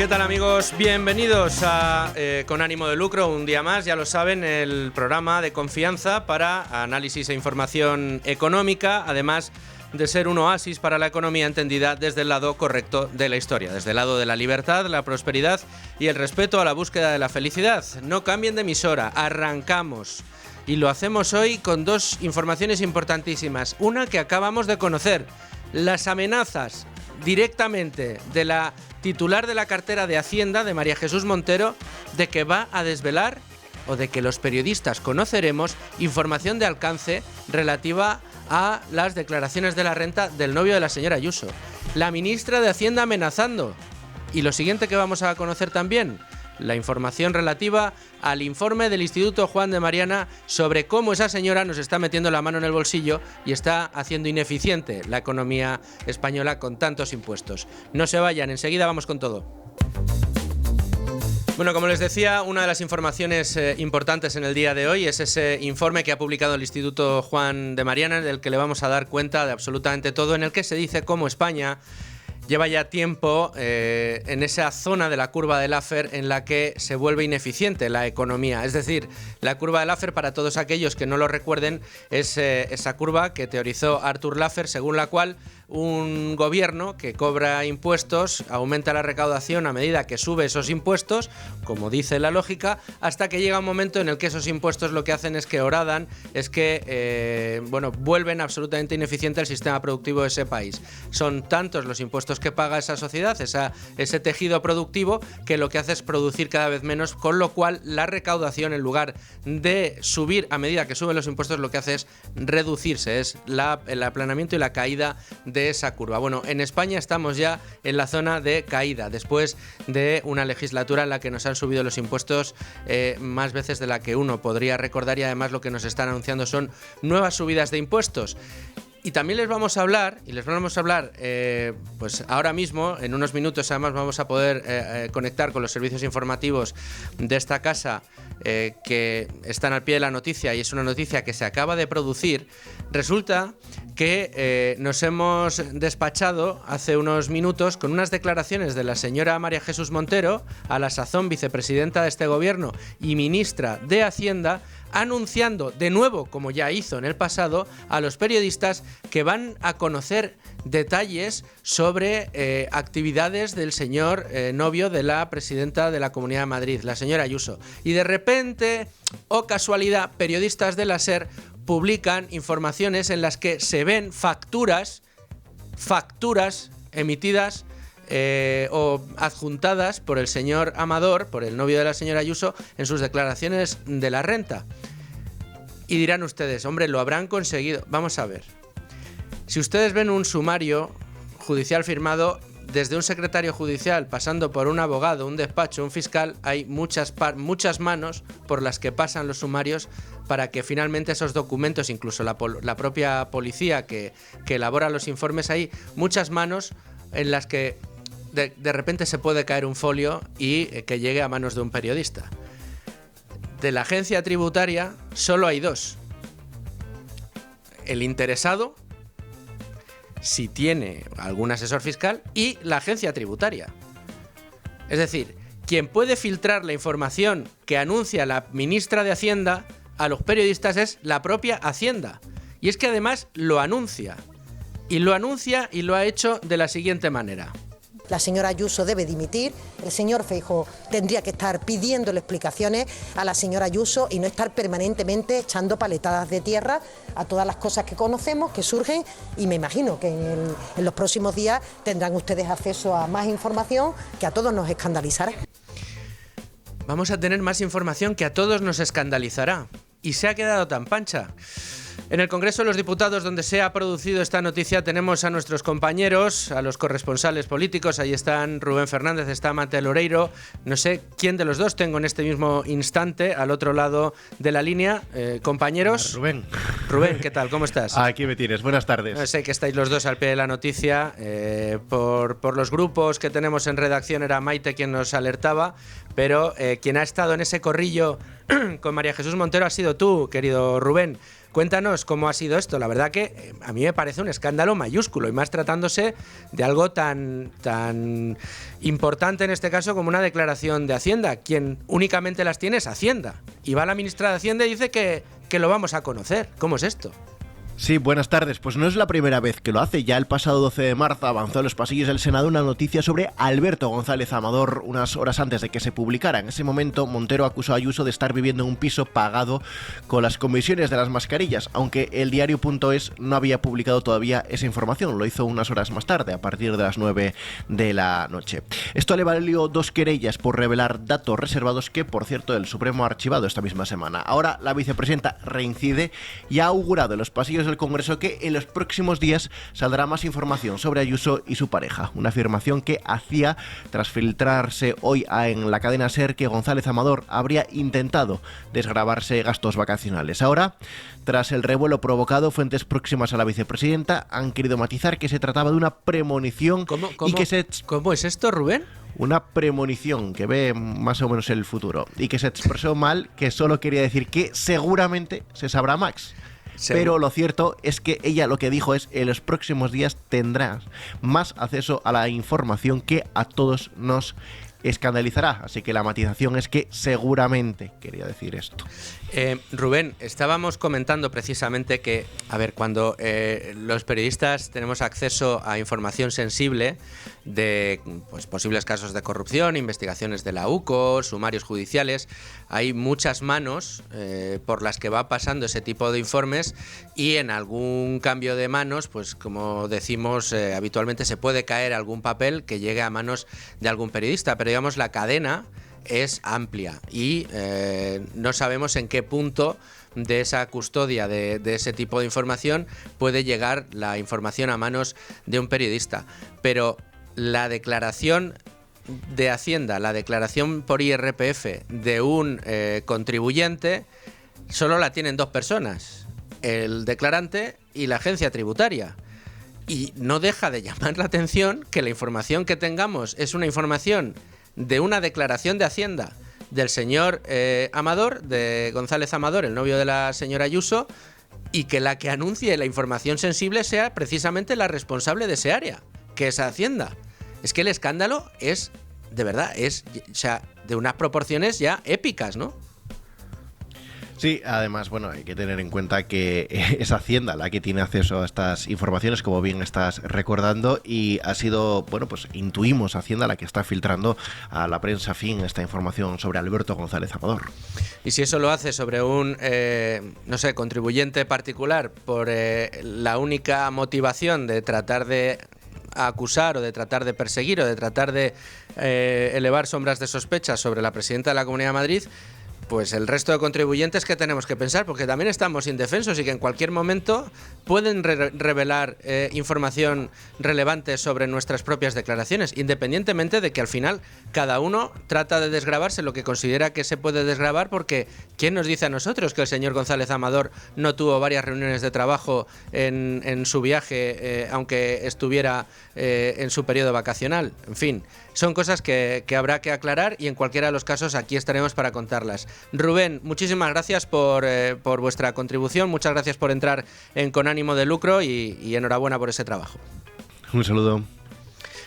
¿Qué tal, amigos? Bienvenidos a Con Ánimo de Lucro, un día más, ya lo saben, el programa de confianza para análisis e información económica, además de ser un oasis para la economía entendida desde el lado correcto de la historia, desde el lado de la libertad, la prosperidad y el respeto a la búsqueda de la felicidad. No cambien de emisora, arrancamos. Y lo hacemos hoy con dos informaciones importantísimas. Una que acabamos de conocer, las amenazas directamente de la titular de la cartera de Hacienda, de María Jesús Montero, de que va a desvelar, o de que los periodistas conoceremos, información de alcance relativa a las declaraciones de la renta del novio de la señora Ayuso. La ministra de Hacienda amenazando. Y lo siguiente que vamos a conocer también, la información relativa al informe del Instituto Juan de Mariana sobre cómo esa señora nos está metiendo la mano en el bolsillo y está haciendo ineficiente la economía española con tantos impuestos. No se vayan, enseguida vamos con todo. Bueno, como les decía, una de las informaciones importantes en el día de hoy es ese informe que ha publicado el Instituto Juan de Mariana, del que le vamos a dar cuenta de absolutamente todo, en el que se dice cómo España lleva ya tiempo en esa zona de la curva de Laffer en la que se vuelve ineficiente la economía. Es decir, la curva de Laffer, para todos aquellos que no lo recuerden, es esa curva que teorizó Arthur Laffer, según la cual un gobierno que cobra impuestos aumenta la recaudación a medida que sube esos impuestos, como dice la lógica, hasta que llega un momento en el que esos impuestos lo que hacen es que horadan, es que vuelven absolutamente ineficiente el sistema productivo de ese país. Son tantos los impuestos que paga esa sociedad, ese tejido productivo, que lo que hace es producir cada vez menos, con lo cual la recaudación, en lugar de subir a medida que suben los impuestos, lo que hace es reducirse, es el aplanamiento y la caída de esa curva. Bueno, en España estamos ya en la zona de caída, después de una legislatura en la que nos han subido los impuestos más veces de la que uno podría recordar, y además lo que nos están anunciando son nuevas subidas de impuestos. Y también les vamos a hablar, pues ahora mismo, en unos minutos además vamos a poder conectar con los servicios informativos de esta casa que están al pie de la noticia, y es una noticia que se acaba de producir. Resulta que nos hemos despachado hace unos minutos con unas declaraciones de la señora María Jesús Montero, a la sazón vicepresidenta de este gobierno y ministra de Hacienda, anunciando de nuevo, como ya hizo en el pasado, a los periodistas que van a conocer detalles sobre actividades del señor novio de la presidenta de la Comunidad de Madrid, la señora Ayuso. Y de repente, oh casualidad, periodistas de la SER publican informaciones en las que se ven facturas emitidas o adjuntadas por el señor Amador, por el novio de la señora Ayuso, en sus declaraciones de la renta. Y dirán ustedes, hombre, ¿lo habrán conseguido? Vamos a ver. Si ustedes ven un sumario judicial firmado desde un secretario judicial, pasando por un abogado, un despacho, un fiscal, hay muchas manos por las que pasan los sumarios para que finalmente esos documentos, incluso la propia policía que elabora los informes, hay muchas manos en las que de repente se puede caer un folio y que llegue a manos de un periodista. De la agencia tributaria solo hay dos. El interesado, si tiene algún asesor fiscal, y la agencia tributaria. Es decir, quien puede filtrar la información que anuncia la ministra de Hacienda a los periodistas es la propia Hacienda. Y es que además lo anuncia. Y lo ha hecho de la siguiente manera. La señora Ayuso debe dimitir, el señor Feijóo tendría que estar pidiéndole explicaciones a la señora Ayuso y no estar permanentemente echando paletadas de tierra a todas las cosas que conocemos, que surgen, y me imagino que en los próximos días tendrán ustedes acceso a más información que a todos nos escandalizará. Vamos a tener más información que a todos nos escandalizará. Y se ha quedado tan pancha. En el Congreso de los Diputados, donde se ha producido esta noticia, tenemos a nuestros compañeros, a los corresponsales políticos. Ahí están Rubén Fernández, está Mate Loreiro. No sé quién de los dos tengo en este mismo instante al otro lado de la línea. Compañeros. Rubén, ¿qué tal? ¿Cómo estás? Aquí me tienes. Buenas tardes. No sé que estáis los dos al pie de la noticia. Por los grupos que tenemos en redacción era Maite quien nos alertaba, pero quien ha estado en ese corrillo con María Jesús Montero ha sido tú, querido Rubén. Cuéntanos cómo ha sido esto. La verdad que a mí me parece un escándalo mayúsculo, y más tratándose de algo tan importante en este caso como una declaración de Hacienda. Quien únicamente las tiene es Hacienda. Y va la ministra de Hacienda y dice que lo vamos a conocer. ¿Cómo es esto? Sí, buenas tardes. Pues no es la primera vez que lo hace. Ya el pasado 12 de marzo avanzó en los pasillos del Senado una noticia sobre Alberto González Amador unas horas antes de que se publicara. En ese momento, Montero acusó a Ayuso de estar viviendo en un piso pagado con las comisiones de las mascarillas, aunque el diario.es no había publicado todavía esa información. Lo hizo unas horas más tarde, a partir de las 9 de la noche. Esto le valió 2 querellas por revelar datos reservados que, por cierto, el Supremo ha archivado esta misma semana. Ahora la vicepresidenta reincide y ha augurado en los pasillos del Congreso que en los próximos días saldrá más información sobre Ayuso y su pareja. Una afirmación que hacía tras filtrarse hoy en la cadena SER que González Amador habría intentado desgravarse gastos vacacionales. Ahora, tras el revuelo provocado, fuentes próximas a la vicepresidenta han querido matizar que se trataba de una premonición. ¿Cómo es esto, Rubén? Una premonición que ve más o menos el futuro y que se expresó mal, que solo quería decir que seguramente se sabrá más. Pero lo cierto es que ella lo que dijo es: en los próximos días tendrás más acceso a la información que a todos nos escandalizará. Así que la matización es que seguramente quería decir esto. Rubén, estábamos comentando precisamente que, a ver, cuando los periodistas tenemos acceso a información sensible de pues, posibles casos de corrupción, investigaciones de la UCO, sumarios judiciales, hay muchas manos por las que va pasando ese tipo de informes, y en algún cambio de manos, pues como decimos habitualmente, se puede caer algún papel que llegue a manos de algún periodista, pero digamos la cadena es amplia y no sabemos en qué punto de esa custodia de ese tipo de información puede llegar la información a manos de un periodista. Pero la declaración de Hacienda, la declaración por IRPF de un contribuyente, solo la tienen 2 personas, el declarante y la agencia tributaria. Y no deja de llamar la atención que la información que tengamos es una información de una declaración de Hacienda del señor Amador, de González Amador, el novio de la señora Ayuso, y que la que anuncie la información sensible sea precisamente la responsable de ese área, que es Hacienda. Es que el escándalo es, de verdad, o sea, de unas proporciones ya épicas, ¿no? Sí, además, bueno, hay que tener en cuenta que es Hacienda la que tiene acceso a estas informaciones, como bien estás recordando, y ha sido, bueno, pues intuimos Hacienda la que está filtrando a la prensa fin esta información sobre Alberto González Amador. Y si eso lo hace sobre un, no sé, contribuyente particular por la única motivación de tratar de acusar o de tratar de perseguir o de tratar de elevar sombras de sospecha sobre la presidenta de la Comunidad de Madrid, pues el resto de contribuyentes que tenemos que pensar, porque también estamos indefensos y que en cualquier momento pueden revelar información relevante sobre nuestras propias declaraciones, independientemente de que al final cada uno trata de desgravarse lo que considera que se puede desgravar, porque ¿quién nos dice a nosotros que el señor González Amador no tuvo varias reuniones de trabajo en su viaje, aunque estuviera en su periodo vacacional? En fin, son cosas que habrá que aclarar, y en cualquiera de los casos aquí estaremos para contarlas. Rubén, muchísimas gracias por vuestra contribución, muchas gracias por entrar en Con Ánimo de Lucro y enhorabuena por ese trabajo. Un saludo.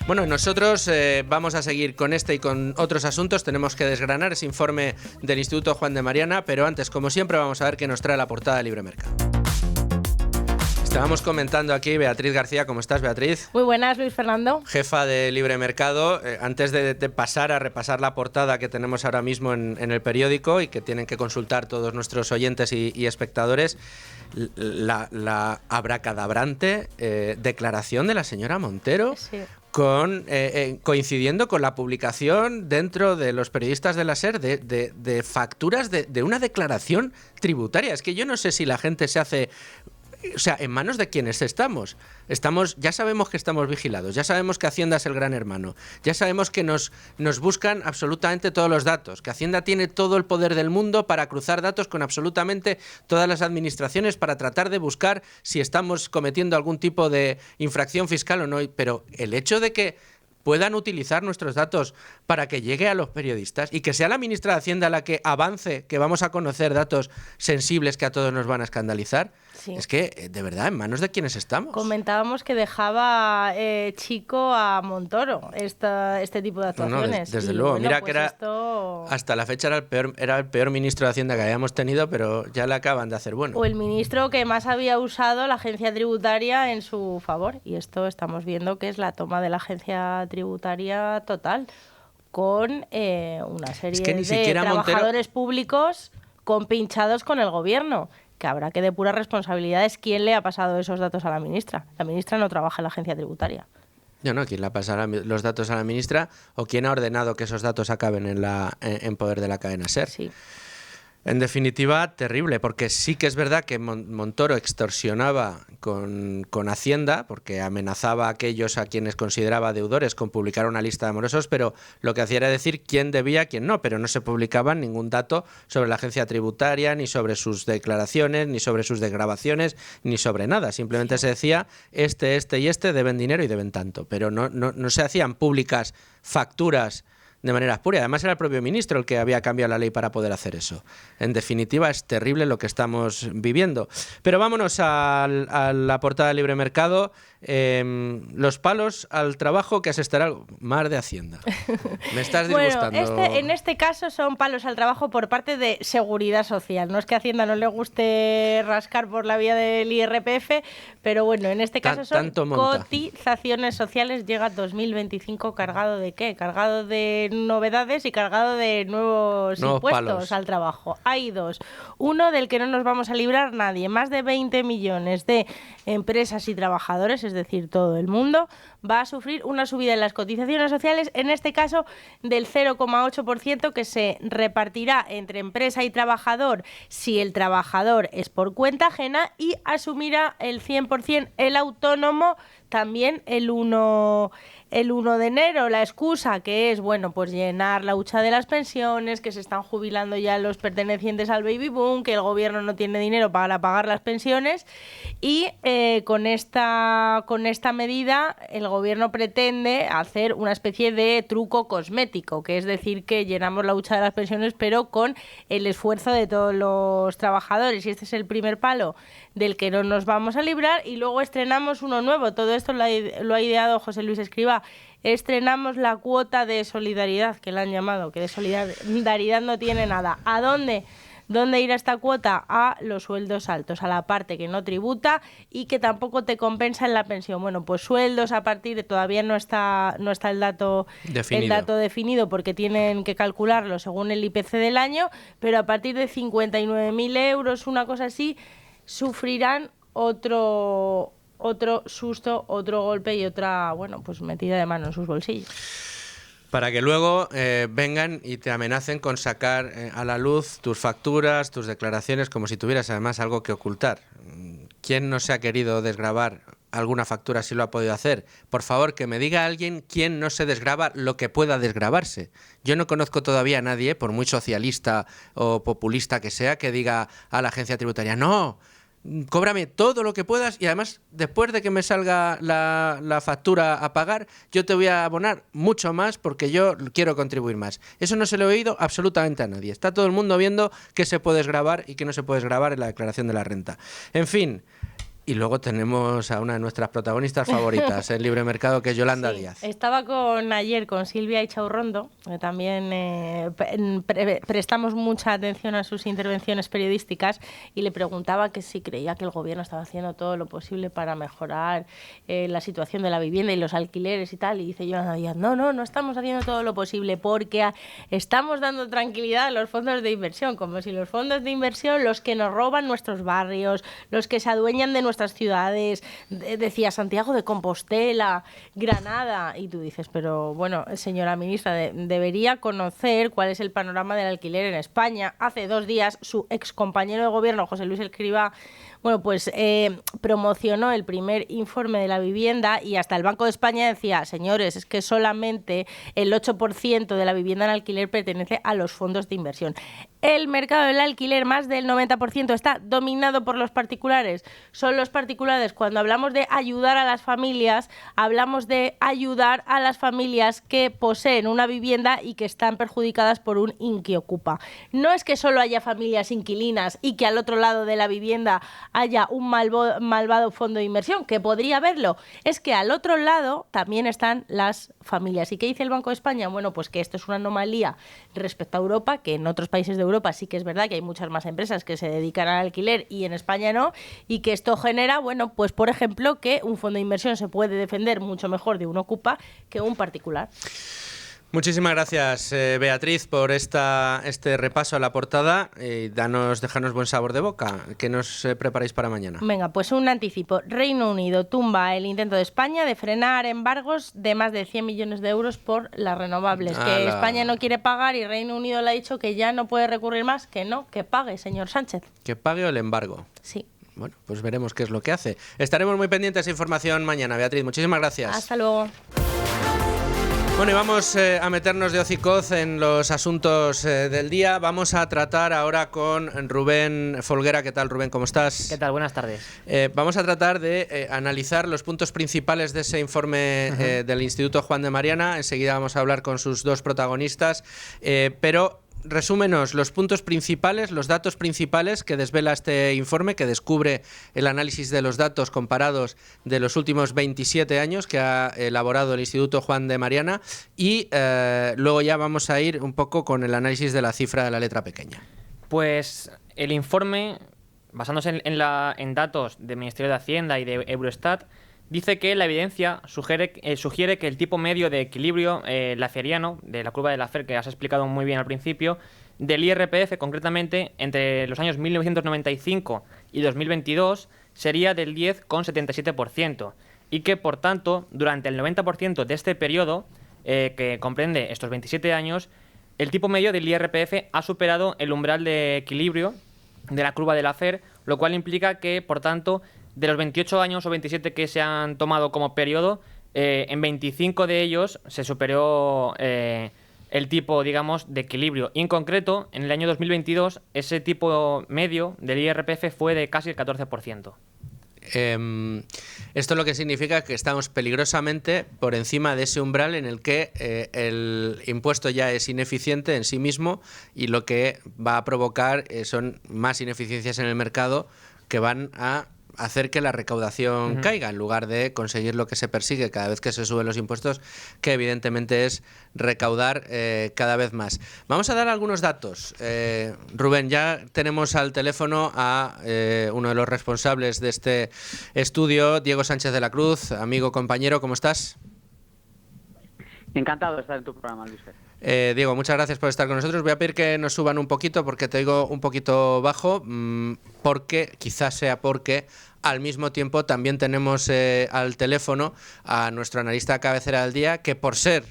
Bueno, nosotros vamos a seguir con este y con otros asuntos. Tenemos que desgranar ese informe del Instituto Juan de Mariana, pero antes, como siempre, vamos a ver qué nos trae la portada de Libre Mercado. Estábamos comentando aquí, Beatriz García, ¿cómo estás, Beatriz? Muy buenas, Luis Fernando. Jefa de Libre Mercado. Antes de pasar a repasar la portada que tenemos ahora mismo en el periódico y que tienen que consultar todos nuestros oyentes y espectadores, la abracadabrante declaración de la señora Montero, sí, coincidiendo con la publicación dentro de los periodistas de la SER de facturas de una declaración tributaria. Es que yo no sé si la gente se hace... O sea, ¿en manos de quiénes estamos? Ya sabemos que estamos vigilados, ya sabemos que Hacienda es el gran hermano, ya sabemos que nos buscan absolutamente todos los datos, que Hacienda tiene todo el poder del mundo para cruzar datos con absolutamente todas las administraciones para tratar de buscar si estamos cometiendo algún tipo de infracción fiscal o no. Pero el hecho de que puedan utilizar nuestros datos para que llegue a los periodistas y que sea la ministra de Hacienda la que avance que vamos a conocer datos sensibles que a todos nos van a escandalizar, Sí. Es que, de verdad, ¿en manos de quiénes estamos? Comentábamos que dejaba chico a Montoro este tipo de actuaciones. Desde y, luego. bueno, Mira pues que esto... hasta la fecha era el peor ministro de Hacienda que habíamos tenido, pero ya le acaban de hacer bueno. O el ministro que más había usado la agencia tributaria en su favor. Y esto estamos viendo que es la toma de la agencia tributaria total, con una serie de trabajadores públicos compinchados con el gobierno, que habrá que depurar responsabilidades. ¿Quién le ha pasado esos datos a la ministra? La ministra no trabaja en la agencia tributaria. No, ¿quién le pasará los datos a la ministra o quién ha ordenado que esos datos acaben en poder de la cadena SER? Sí. En definitiva, terrible, porque sí que es verdad que Montoro extorsionaba con Hacienda, porque amenazaba a aquellos a quienes consideraba deudores con publicar una lista de morosos, pero lo que hacía era decir quién debía, quién no, pero no se publicaba ningún dato sobre la agencia tributaria, ni sobre sus declaraciones, ni sobre sus desgravaciones, ni sobre nada. Simplemente se decía este y este deben dinero y deben tanto, pero no se hacían públicas facturas de manera espuria. Además era el propio ministro el que había cambiado la ley para poder hacer eso. En definitiva, es terrible lo que estamos viviendo. Pero vámonos a la portada de Libre Mercado. Los palos al trabajo que asestará el Mar de Hacienda. Me estás disgustando. Bueno, en este caso son palos al trabajo por parte de Seguridad Social. No es que a Hacienda no le guste rascar por la vía del IRPF, pero bueno, en este caso son cotizaciones sociales. Llega 2025 cargado de ¿qué? Cargado de novedades y cargado de nuevos impuestos palos al trabajo. Hay dos. Uno del que no nos vamos a librar nadie. Más de 20 millones de empresas y trabajadores, es decir, todo el mundo, va a sufrir una subida en las cotizaciones sociales, en este caso del 0,8%, que se repartirá entre empresa y trabajador si el trabajador es por cuenta ajena, y asumirá el 100% el autónomo también el 1 de enero. La excusa que es, bueno, pues llenar la hucha de las pensiones, que se están jubilando ya los pertenecientes al baby boom, que el gobierno no tiene dinero para pagar las pensiones, y con esta medida el gobierno pretende hacer una especie de truco cosmético, que es decir, que llenamos la hucha de las pensiones pero con el esfuerzo de todos los trabajadores, y este es el primer palo del que no nos vamos a librar. Y luego estrenamos uno nuevo. Todo esto lo ha ideado José Luis Escrivá. Estrenamos la cuota de solidaridad, que la han llamado, que de solidaridad no tiene nada. ¿A dónde irá esta cuota? A los sueldos altos, a la parte que no tributa y que tampoco te compensa en la pensión. Bueno, pues sueldos a partir de... Todavía no está el dato definido, porque tienen que calcularlo según el IPC del año, pero a partir de 59.000 euros, una cosa así, sufrirán otro susto, otro golpe y otra, bueno, pues metida de mano en sus bolsillos. Para que luego vengan y te amenacen con sacar a la luz tus facturas, tus declaraciones, como si tuvieras además algo que ocultar. ¿Quién no se ha querido desgravar alguna factura si lo ha podido hacer? Por favor, que me diga alguien quién no se desgrava lo que pueda desgravarse. Yo no conozco todavía a nadie, por muy socialista o populista que sea, que diga a la agencia tributaria, no, cóbrame todo lo que puedas y además después de que me salga la factura a pagar, yo te voy a abonar mucho más porque yo quiero contribuir más. Eso no se lo he oído absolutamente a nadie. Está todo el mundo viendo qué se puede desgravar y qué no se puede desgravar en la declaración de la renta. En fin. Y luego tenemos a una de nuestras protagonistas favoritas en Libre Mercado, que es Yolanda Díaz. Estaba ayer con Silvia Ichaurrondo, que también prestamos mucha atención a sus intervenciones periodísticas, y le preguntaba que si creía que el gobierno estaba haciendo todo lo posible para mejorar la situación de la vivienda y los alquileres y tal. Y dice Yolanda Díaz, no estamos haciendo todo lo posible porque estamos dando tranquilidad a los fondos de inversión, como si los fondos de inversión, los que nos roban nuestros barrios, los que se adueñan de nuestras ciudades, decía Santiago de Compostela, Granada, y tú dices, pero bueno, señora ministra, debería conocer cuál es el panorama del alquiler en España. Hace 2 días su ex compañero de gobierno, José Luis Escrivá, bueno, pues promocionó el primer informe de la vivienda, y hasta el Banco de España decía, señores, es que solamente el 8% de la vivienda en alquiler pertenece a los fondos de inversión. El mercado del alquiler, más del 90%, está dominado por los particulares. Son los particulares. Cuando hablamos de ayudar a las familias, hablamos de ayudar a las familias que poseen una vivienda y que están perjudicadas por un inquiocupa. No es que solo haya familias inquilinas y que al otro lado de la vivienda haya un malvado fondo de inversión, que podría haberlo. Es que al otro lado también están las familias. ¿Y qué dice el Banco de España? Bueno, pues que esto es una anomalía respecto a Europa, que en otros países de Europa sí que es verdad que hay muchas más empresas que se dedican al alquiler y en España no, y que esto genera, bueno, pues por ejemplo, que un fondo de inversión se puede defender mucho mejor de un ocupa que un particular. Muchísimas gracias, Beatriz, por este repaso a la portada. Déjanos buen sabor de boca. ¿Qué nos preparáis para mañana? Venga, pues un anticipo. Reino Unido tumba el intento de España de frenar embargos de más de 100 millones de euros por las renovables. Que España no quiere pagar y Reino Unido le ha dicho que ya no puede recurrir más, que no, que pague, señor Sánchez. ¿Que pague o el embargo? Sí. Bueno, pues veremos qué es lo que hace. Estaremos muy pendientes de esa información mañana, Beatriz. Muchísimas gracias. Hasta luego. Bueno, y vamos a meternos de hocicoz en los asuntos del día. Vamos a tratar ahora con Rubén Folguera. ¿Qué tal, Rubén? ¿Cómo estás? ¿Qué tal? Buenas tardes. Vamos a tratar de analizar los puntos principales de ese informe del Instituto Juan de Mariana. Enseguida vamos a hablar con sus dos protagonistas, pero resúmenos los puntos principales, los datos principales que desvela este informe, que descubre el análisis de los datos comparados de los últimos 27 años que ha elaborado el Instituto Juan de Mariana, y luego ya vamos a ir un poco con el análisis de la cifra de la letra pequeña. Pues el informe, basándose en datos del Ministerio de Hacienda y de Eurostat, dice que la evidencia sugiere que el tipo medio de equilibrio laferiano, de la curva de Laffer, que has explicado muy bien al principio, del IRPF concretamente, entre los años 1995 y 2022, sería del 10,77%, y que, por tanto, durante el 90% de este periodo, que comprende estos 27 años, el tipo medio del IRPF ha superado el umbral de equilibrio de la curva de Laffer, lo cual implica que, por tanto, de los 28 años o 27 que se han tomado como periodo, en 25 de ellos se superó el tipo, digamos, de equilibrio. Y en concreto, en el año 2022, ese tipo medio del IRPF fue de casi el 14%. Esto lo que significa que estamos peligrosamente por encima de ese umbral en el que el impuesto ya es ineficiente en sí mismo, y lo que va a provocar son más ineficiencias en el mercado que van a hacer que la recaudación caiga, en lugar de conseguir lo que se persigue cada vez que se suben los impuestos, que evidentemente es recaudar cada vez más. Vamos a dar algunos datos. Rubén, ya tenemos al teléfono a uno de los responsables de este estudio, Diego Sánchez de la Cruz. Amigo, compañero, ¿cómo estás? Encantado de estar en tu programa, Luis. Diego, muchas gracias por estar con nosotros. Voy a pedir que nos suban un poquito porque te oigo un poquito bajo, quizás sea porque al mismo tiempo también tenemos al teléfono a nuestro analista de cabecera del día, que por ser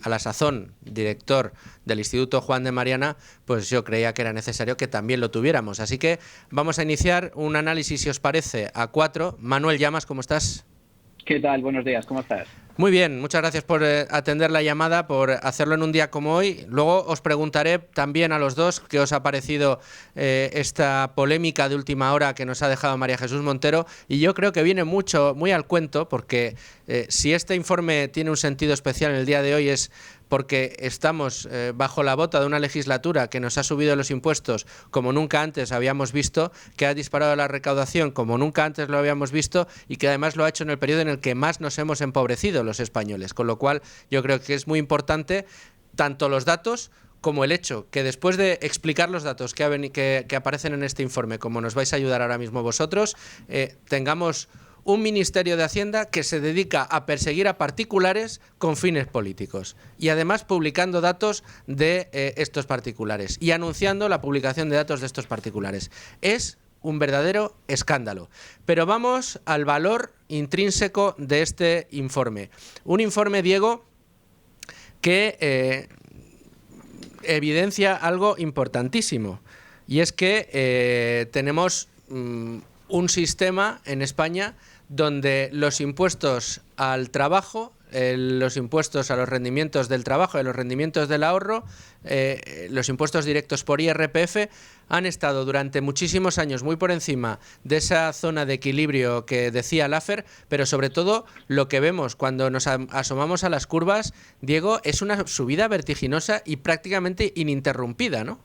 a la sazón director del Instituto Juan de Mariana, pues yo creía que era necesario que también lo tuviéramos. Así que vamos a iniciar un análisis, si os parece, a 4. Manuel Llamas, ¿cómo estás? ¿Qué tal? Buenos días, ¿cómo estás? Muy bien, muchas gracias por atender la llamada, por hacerlo en un día como hoy. Luego os preguntaré también a los dos qué os ha parecido esta polémica de última hora que nos ha dejado María Jesús Montero, y yo creo que viene muy al cuento, porque si este informe tiene un sentido especial en el día de hoy es porque estamos bajo la bota de una legislatura que nos ha subido los impuestos como nunca antes habíamos visto, que ha disparado la recaudación como nunca antes lo habíamos visto, y que además lo ha hecho en el periodo en el que más nos hemos empobrecido los españoles. Con lo cual yo creo que es muy importante tanto los datos como el hecho que, después de explicar los datos que aparecen en este informe, como nos vais a ayudar ahora mismo vosotros, tengamos un Ministerio de Hacienda que se dedica a perseguir a particulares con fines políticos, y además publicando datos de estos particulares y anunciando la publicación de datos de estos particulares. Es un verdadero escándalo. Pero vamos al valor intrínseco de este informe. Un informe, Diego, que evidencia algo importantísimo, y es que tenemos un sistema en España donde los impuestos al trabajo los impuestos a los rendimientos del trabajo y los rendimientos del ahorro, los impuestos directos por IRPF, han estado durante muchísimos años muy por encima de esa zona de equilibrio que decía Laffer, pero sobre todo lo que vemos cuando nos asomamos a las curvas, Diego, es una subida vertiginosa y prácticamente ininterrumpida, ¿no?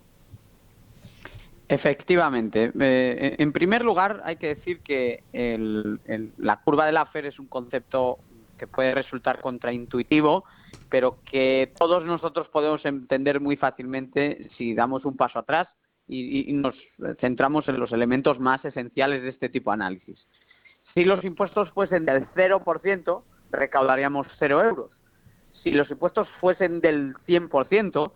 Efectivamente. En primer lugar, hay que decir que la curva de Laffer es un concepto que puede resultar contraintuitivo, pero que todos nosotros podemos entender muy fácilmente si damos un paso atrás y nos centramos en los elementos más esenciales de este tipo de análisis. Si los impuestos fuesen del 0%, recaudaríamos 0 euros. Si los impuestos fuesen del 100%,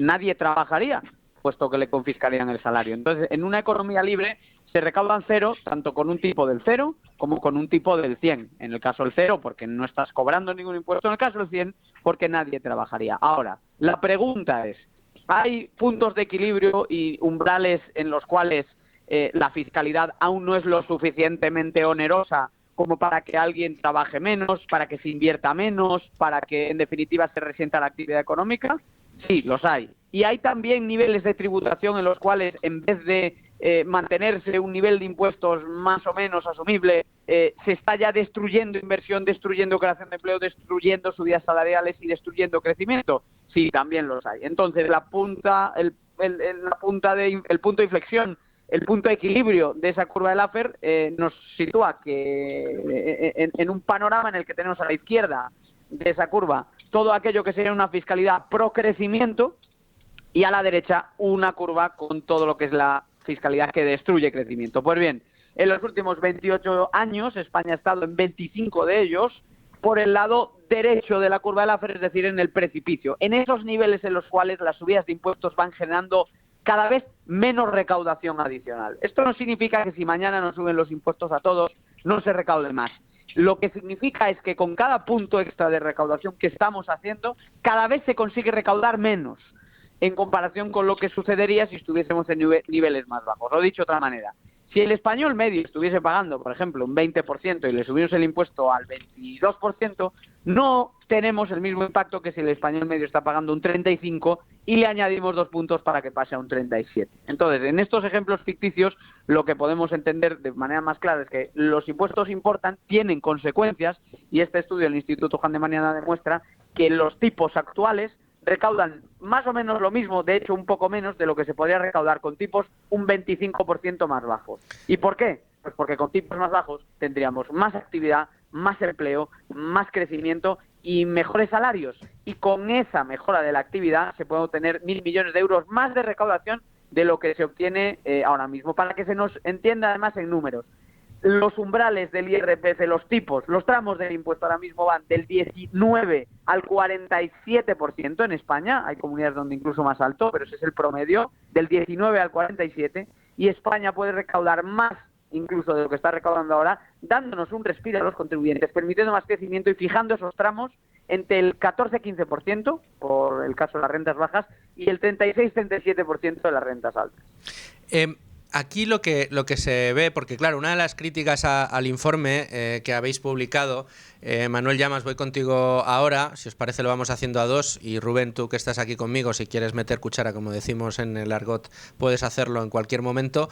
nadie trabajaría, puesto que le confiscarían el salario. Entonces, en una economía libre se recaudan 0, tanto con un tipo del 0 como con un tipo del 100. En el caso del 0, porque no estás cobrando ningún impuesto. En el caso del 100, porque nadie trabajaría. Ahora, la pregunta es, ¿hay puntos de equilibrio y umbrales en los cuales la fiscalidad aún no es lo suficientemente onerosa como para que alguien trabaje menos, para que se invierta menos, para que en definitiva se resienta la actividad económica? Sí, los hay. Y hay también niveles de tributación en los cuales, en vez de mantenerse un nivel de impuestos más o menos asumible, se está ya destruyendo inversión, destruyendo creación de empleo, destruyendo subidas salariales y destruyendo crecimiento. Sí, también los hay. Entonces, el punto de inflexión, el punto de equilibrio de esa curva de Laffer nos sitúa que en un panorama en el que tenemos a la izquierda de esa curva todo aquello que sería una fiscalidad pro crecimiento, y a la derecha una curva con todo lo que es la fiscalidad que destruye crecimiento. Pues bien, en los últimos 28 años España ha estado en 25 de ellos por el lado derecho de la curva de Laffer, es decir, en el precipicio, en esos niveles en los cuales las subidas de impuestos van generando cada vez menos recaudación adicional. Esto no significa que si mañana nos suben los impuestos a todos no se recaude más. Lo que significa es que con cada punto extra de recaudación que estamos haciendo, cada vez se consigue recaudar menos en comparación con lo que sucedería si estuviésemos en niveles más bajos. O dicho de otra manera, si el español medio estuviese pagando, por ejemplo, un 20% y le subimos el impuesto al 22%, no tenemos el mismo impacto que si el español medio está pagando un 35% y le añadimos 2 puntos para que pase a un 37%. Entonces, en estos ejemplos ficticios, lo que podemos entender de manera más clara es que los impuestos importan, tienen consecuencias, y este estudio del Instituto Juan de Mariana demuestra que los tipos actuales recaudan más o menos lo mismo, de hecho un poco menos de lo que se podría recaudar con tipos un 25% más bajos. ¿Y por qué? Pues porque con tipos más bajos tendríamos más actividad, más empleo, más crecimiento y mejores salarios. Y con esa mejora de la actividad se pueden obtener 1.000 millones de euros más de recaudación de lo que se obtiene ahora mismo. Para que se nos entienda además en números, los umbrales del IRPF, los tipos, los tramos del impuesto ahora mismo van del 19 al 47% en España. Hay comunidades donde incluso más alto, pero ese es el promedio, del 19 al 47%, y España puede recaudar más incluso de lo que está recaudando ahora, dándonos un respiro a los contribuyentes, permitiendo más crecimiento y fijando esos tramos entre el 14-15% por el caso de las rentas bajas y el 36-37% de las rentas altas. Aquí lo que se ve, porque claro, una de las críticas al informe que habéis publicado, Manuel Llamas, voy contigo ahora, si os parece lo vamos haciendo a dos, y Rubén, tú que estás aquí conmigo, si quieres meter cuchara, como decimos en el argot, puedes hacerlo en cualquier momento,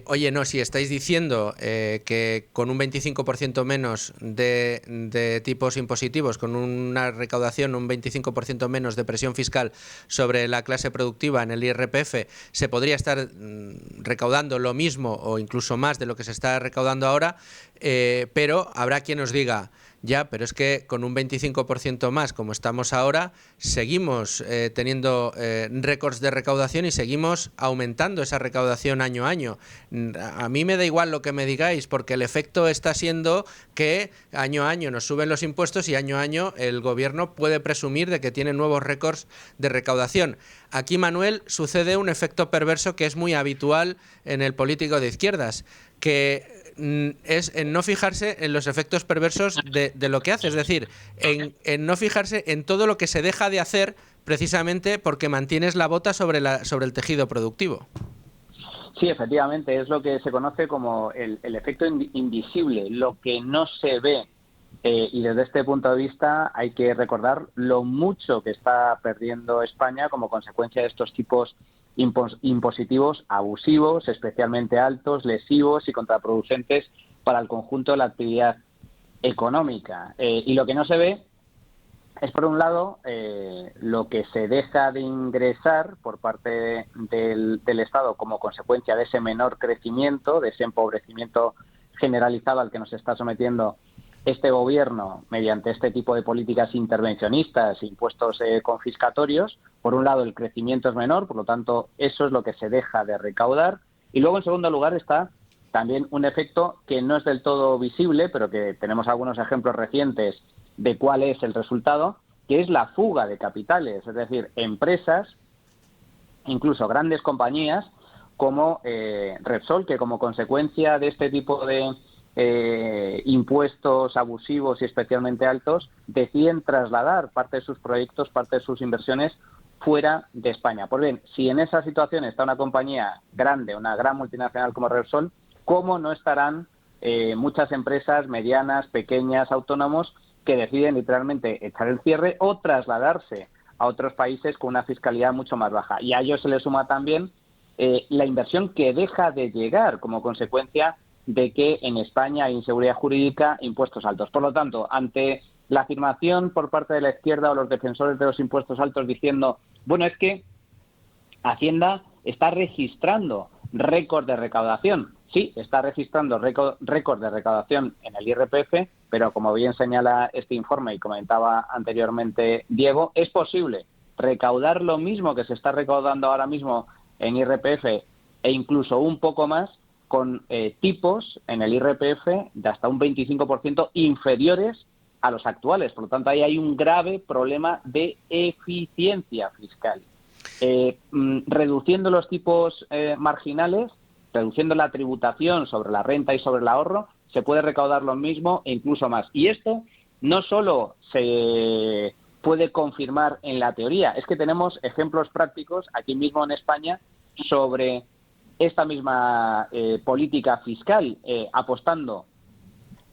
oye, no, si estáis diciendo que con un 25% menos de tipos impositivos, con una recaudación, un 25% menos de presión fiscal sobre la clase productiva en el IRPF, se podría estar recaudando lo mismo o incluso más de lo que se está recaudando ahora, pero habrá quien os diga, ya, pero es que con un 25% más, como estamos ahora, seguimos teniendo récords de recaudación y seguimos aumentando esa recaudación año a año. A mí me da igual lo que me digáis, porque el efecto está siendo que año a año nos suben los impuestos y año a año el gobierno puede presumir de que tiene nuevos récords de recaudación. Aquí, Manuel, sucede un efecto perverso que es muy habitual en el político de izquierdas, que es en no fijarse en los efectos perversos de lo que hace, es decir, en no fijarse en todo lo que se deja de hacer precisamente porque mantienes la bota sobre el tejido productivo. Sí, efectivamente, es lo que se conoce como el efecto invisible, lo que no se ve Y desde este punto de vista hay que recordar lo mucho que está perdiendo España como consecuencia de estos tipos impositivos abusivos, especialmente altos, lesivos y contraproducentes para el conjunto de la actividad económica. Y lo que no se ve es, por un lado, lo que se deja de ingresar por parte del Estado como consecuencia de ese menor crecimiento, de ese empobrecimiento generalizado al que nos está sometiendo este gobierno mediante este tipo de políticas intervencionistas, impuestos confiscatorios. Por un lado, el crecimiento es menor, por lo tanto, eso es lo que se deja de recaudar. Y luego, en segundo lugar, está también un efecto que no es del todo visible, pero que tenemos algunos ejemplos recientes de cuál es el resultado, que es la fuga de capitales, es decir, empresas, incluso grandes compañías, como Repsol, que como consecuencia de este tipo de impuestos abusivos y especialmente altos, deciden trasladar parte de sus proyectos, parte de sus inversiones fuera de España. Pues bien, si en esa situación está una compañía grande, una gran multinacional como Repsol, ¿cómo no estarán muchas empresas medianas, pequeñas, autónomos, que deciden literalmente echar el cierre o trasladarse a otros países con una fiscalidad mucho más baja? Y a ello se le suma también la inversión que deja de llegar como consecuencia de que en España hay inseguridad jurídica, impuestos altos. Por lo tanto, ante la afirmación por parte de la izquierda o los defensores de los impuestos altos diciendo, bueno, es que Hacienda está registrando récord de recaudación. Sí, está registrando récord de recaudación en el IRPF, pero como bien señala este informe y comentaba anteriormente Diego, es posible recaudar lo mismo que se está recaudando ahora mismo en IRPF e incluso un poco más con tipos en el IRPF de hasta un 25% inferiores a los actuales. Por lo tanto, ahí hay un grave problema de eficiencia fiscal. Reduciendo los tipos marginales, reduciendo la tributación sobre la renta y sobre el ahorro, se puede recaudar lo mismo e incluso más. Y esto no solo se puede confirmar en la teoría, es que tenemos ejemplos prácticos aquí mismo en España sobre esta misma política fiscal, apostando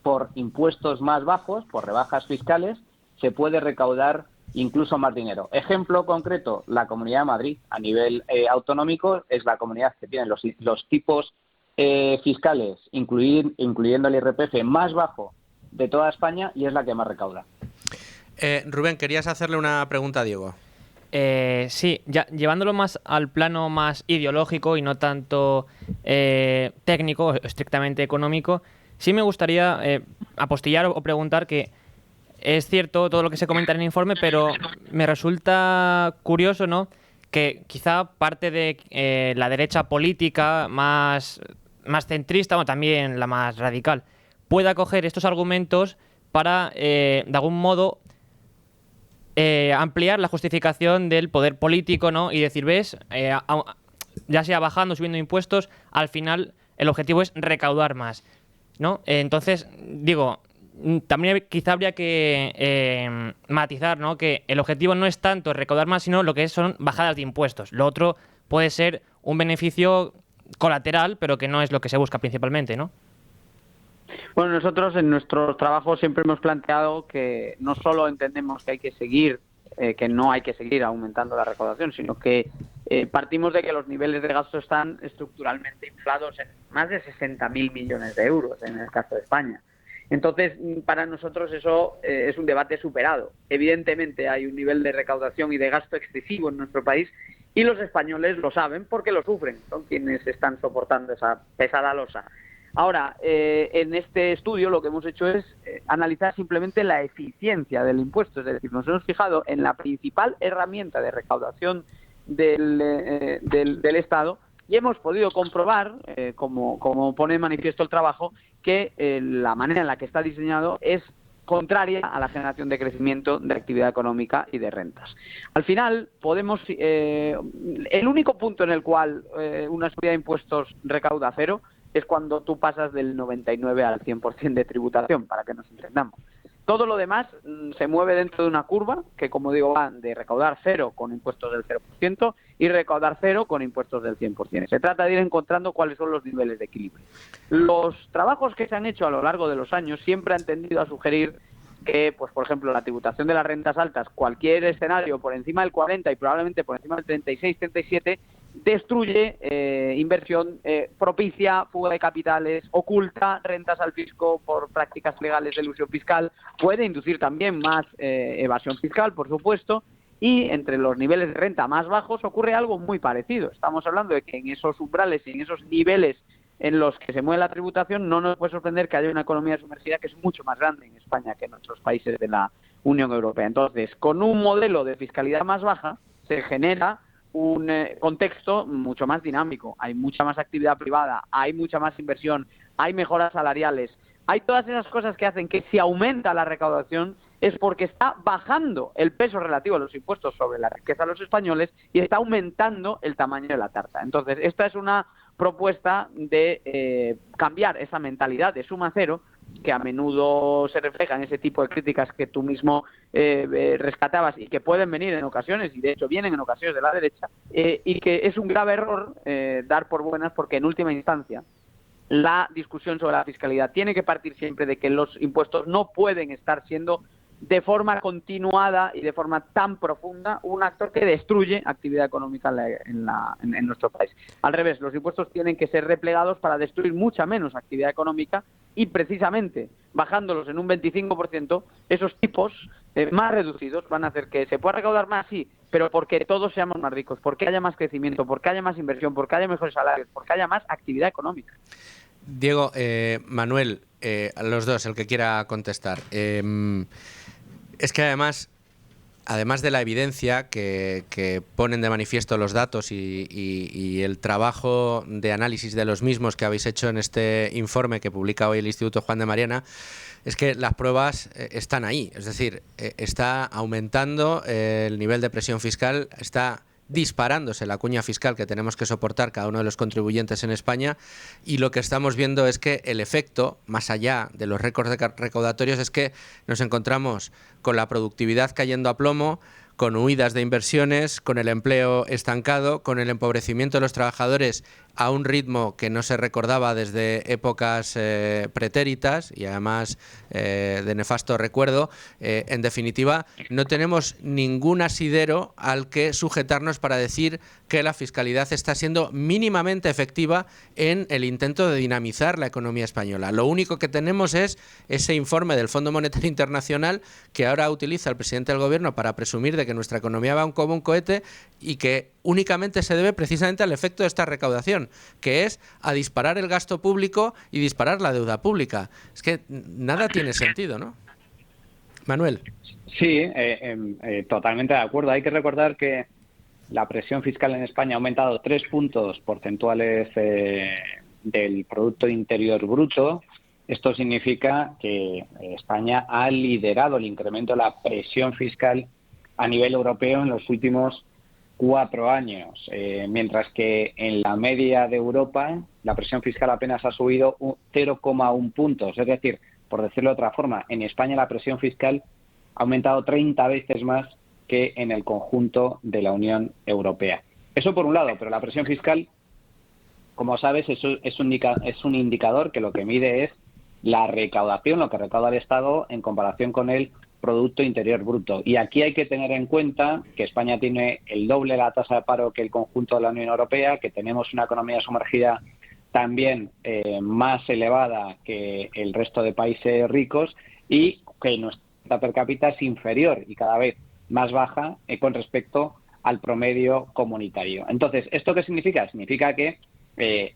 por impuestos más bajos, por rebajas fiscales, se puede recaudar incluso más dinero. Ejemplo concreto, la Comunidad de Madrid, a nivel autonómico, es la comunidad que tiene los tipos fiscales, incluyendo el IRPF, más bajo de toda España y es la que más recauda. Rubén, querías hacerle una pregunta a Diego. Sí, ya, llevándolo más al plano más ideológico y no tanto técnico, estrictamente económico, sí me gustaría apostillar o preguntar que es cierto todo lo que se comenta en el informe, pero me resulta curioso, ¿no?, que quizá parte de la derecha política más centrista, o también la más radical, pueda coger estos argumentos para, de algún modo, ampliar la justificación del poder político, ¿no? Y decir, ves, ya sea bajando, subiendo impuestos, al final el objetivo es recaudar más, ¿no? Entonces, digo, también quizá habría que matizar, ¿no?, que el objetivo no es tanto recaudar más, sino lo que son bajadas de impuestos. Lo otro puede ser un beneficio colateral, pero que no es lo que se busca principalmente, ¿no? Bueno, nosotros en nuestros trabajos siempre hemos planteado que no solo entendemos que hay que seguir, que no hay que seguir aumentando la recaudación, sino que partimos de que los niveles de gasto están estructuralmente inflados en más de 60.000 millones de euros en el caso de España. Entonces, para nosotros eso es un debate superado. Evidentemente hay un nivel de recaudación y de gasto excesivo en nuestro país y los españoles lo saben porque lo sufren, son quienes están soportando esa pesada losa. Ahora, en este estudio lo que hemos hecho es analizar simplemente la eficiencia del impuesto, es decir, nos hemos fijado en la principal herramienta de recaudación del Estado y hemos podido comprobar, como pone en manifiesto el trabajo, que la manera en la que está diseñado es contraria a la generación de crecimiento de actividad económica y de rentas. Al final, el único punto en el cual una subida de impuestos recauda cero es cuando tú pasas del 99 al 100% de tributación, para que nos entendamos. Todo lo demás se mueve dentro de una curva que, como digo, va de recaudar cero con impuestos del 0% y recaudar cero con impuestos del 100%. Se trata de ir encontrando cuáles son los niveles de equilibrio. Los trabajos que se han hecho a lo largo de los años siempre han tendido a sugerir que, pues por ejemplo, la tributación de las rentas altas, cualquier escenario por encima del 40 y probablemente por encima del 36, 37, destruye inversión, propicia fuga de capitales, oculta rentas al fisco por prácticas legales de elusión fiscal, puede inducir también más evasión fiscal, por supuesto, y entre los niveles de renta más bajos ocurre algo muy parecido. Estamos hablando de que en esos umbrales y en esos niveles en los que se mueve la tributación no nos puede sorprender que haya una economía sumergida que es mucho más grande en España que en otros países de la Unión Europea. Entonces, con un modelo de fiscalidad más baja se genera un contexto mucho más dinámico. Hay mucha más actividad privada, hay mucha más inversión, hay mejoras salariales, hay todas esas cosas que hacen que si aumenta la recaudación es porque está bajando el peso relativo de los impuestos sobre la riqueza de los españoles y está aumentando el tamaño de la tarta. Entonces, esta es una propuesta de cambiar esa mentalidad de suma cero, que a menudo se refleja en ese tipo de críticas que tú mismo rescatabas y que pueden venir en ocasiones, y de hecho vienen en ocasiones de la derecha, y que es un grave error dar por buenas, porque en última instancia la discusión sobre la fiscalidad tiene que partir siempre de que los impuestos no pueden estar siendo de forma continuada y de forma tan profunda un actor que destruye actividad económica en nuestro país. Al revés, los impuestos tienen que ser replegados para destruir mucha menos actividad económica y precisamente bajándolos en un 25%, esos tipos más reducidos van a hacer que se pueda recaudar más, sí, pero porque todos seamos más ricos, porque haya más crecimiento, porque haya más inversión, porque haya mejores salarios, porque haya más actividad económica. Diego, Manuel, a los dos, el que quiera contestar. Es que además de la evidencia que ponen de manifiesto los datos y el trabajo de análisis de los mismos que habéis hecho en este informe que publica hoy el Instituto Juan de Mariana, es que las pruebas están ahí. Es decir, está aumentando el nivel de presión fiscal, está disparándose la cuña fiscal que tenemos que soportar cada uno de los contribuyentes en España, y lo que estamos viendo es que el efecto, más allá de los récords recaudatorios, es que nos encontramos con la productividad cayendo a plomo, con huidas de inversiones, con el empleo estancado, con el empobrecimiento de los trabajadores a un ritmo que no se recordaba desde épocas pretéritas y además de nefasto recuerdo. En definitiva, no tenemos ningún asidero al que sujetarnos para decir que la fiscalidad está siendo mínimamente efectiva en el intento de dinamizar la economía española. Lo único que tenemos es ese informe del Fondo Monetario Internacional que ahora utiliza el presidente del Gobierno para presumir de que nuestra economía va como un cohete y que únicamente se debe precisamente al efecto de esta recaudación, que es a disparar el gasto público y disparar la deuda pública. Es que nada tiene sentido, ¿no? Manuel. Sí, totalmente de acuerdo. Hay que recordar que la presión fiscal en España ha aumentado 3 puntos porcentuales del Producto Interior Bruto. Esto significa que España ha liderado el incremento de la presión fiscal a nivel europeo en los últimos 4 años, mientras que en la media de Europa la presión fiscal apenas ha subido 0,1 puntos. Es decir, por decirlo de otra forma, en España la presión fiscal ha aumentado 30 veces más que en el conjunto de la Unión Europea. Eso por un lado, pero la presión fiscal, como sabes, es un indicador que lo que mide es la recaudación, lo que recauda el Estado en comparación con el Producto Interior Bruto. Y aquí hay que tener en cuenta que España tiene el doble la tasa de paro que el conjunto de la Unión Europea, que tenemos una economía sumergida también más elevada que el resto de países ricos y que nuestra per cápita es inferior y cada vez más baja con respecto al promedio comunitario. Entonces, ¿esto qué significa? Significa que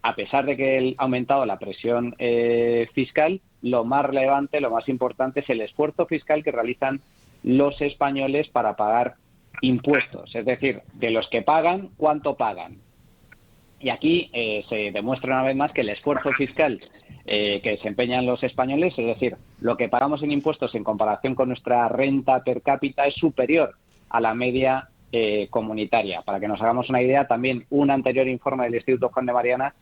a pesar de que ha aumentado la presión fiscal, lo más relevante, lo más importante es el esfuerzo fiscal que realizan los españoles para pagar impuestos. Es decir, de los que pagan, ¿cuánto pagan? Y aquí se demuestra una vez más que el esfuerzo fiscal que desempeñan los españoles, es decir, lo que pagamos en impuestos en comparación con nuestra renta per cápita, es superior a la media comunitaria. Para que nos hagamos una idea, también un anterior informe del Instituto Juan de Mariana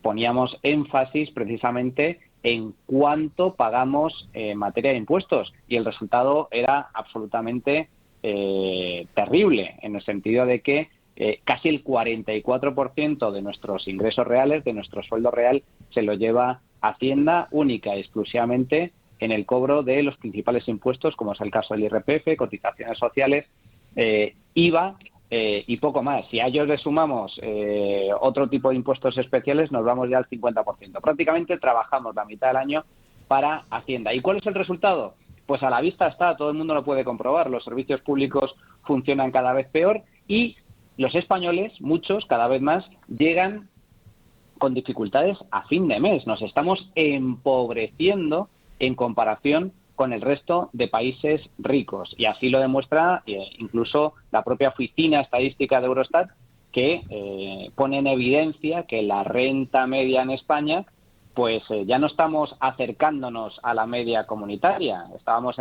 poníamos énfasis precisamente en cuánto pagamos en materia de impuestos y el resultado era absolutamente terrible, en el sentido de que casi el 44% de nuestros ingresos reales, de nuestro sueldo real, se lo lleva Hacienda única y exclusivamente en el cobro de los principales impuestos, como es el caso del IRPF, cotizaciones sociales, IVA y poco más. Si a ellos le sumamos otro tipo de impuestos especiales, nos vamos ya al 50%. Prácticamente trabajamos la mitad del año para Hacienda. ¿Y cuál es el resultado? Pues a la vista está, todo el mundo lo puede comprobar. Los servicios públicos funcionan cada vez peor y los españoles, muchos, cada vez más, llegan con dificultades a fin de mes. Nos estamos empobreciendo en comparación con el resto de países ricos. Y así lo demuestra incluso la propia Oficina Estadística de Eurostat, que pone en evidencia que la renta media en España, pues ya no estamos acercándonos a la media comunitaria. Estábamos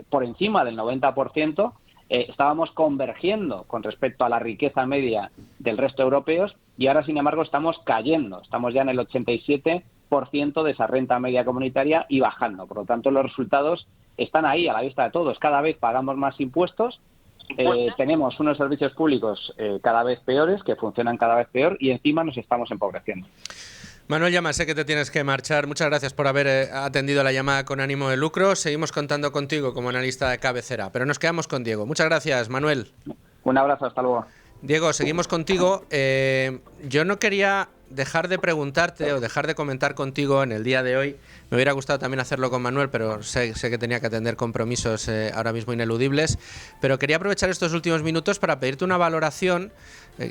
por encima del 90%, estábamos convergiendo con respecto a la riqueza media del resto de europeos y ahora, sin embargo, estamos cayendo. Estamos ya en el 87% de esa renta media comunitaria y bajando. Por lo tanto, los resultados están ahí, a la vista de todos. Cada vez pagamos más impuestos, tenemos unos servicios públicos cada vez peores, que funcionan cada vez peor y encima nos estamos empobreciendo. Manuel Llamas, sé que te tienes que marchar. Muchas gracias por haber atendido la llamada con ánimo de lucro. Seguimos contando contigo como analista de cabecera, pero nos quedamos con Diego. Muchas gracias, Manuel. Un abrazo, hasta luego. Diego, seguimos contigo. Yo no quería dejar de preguntarte o dejar de comentar contigo en el día de hoy. Me hubiera gustado también hacerlo con Manuel, pero sé que tenía que atender compromisos ahora mismo ineludibles. Pero quería aprovechar estos últimos minutos para pedirte una valoración,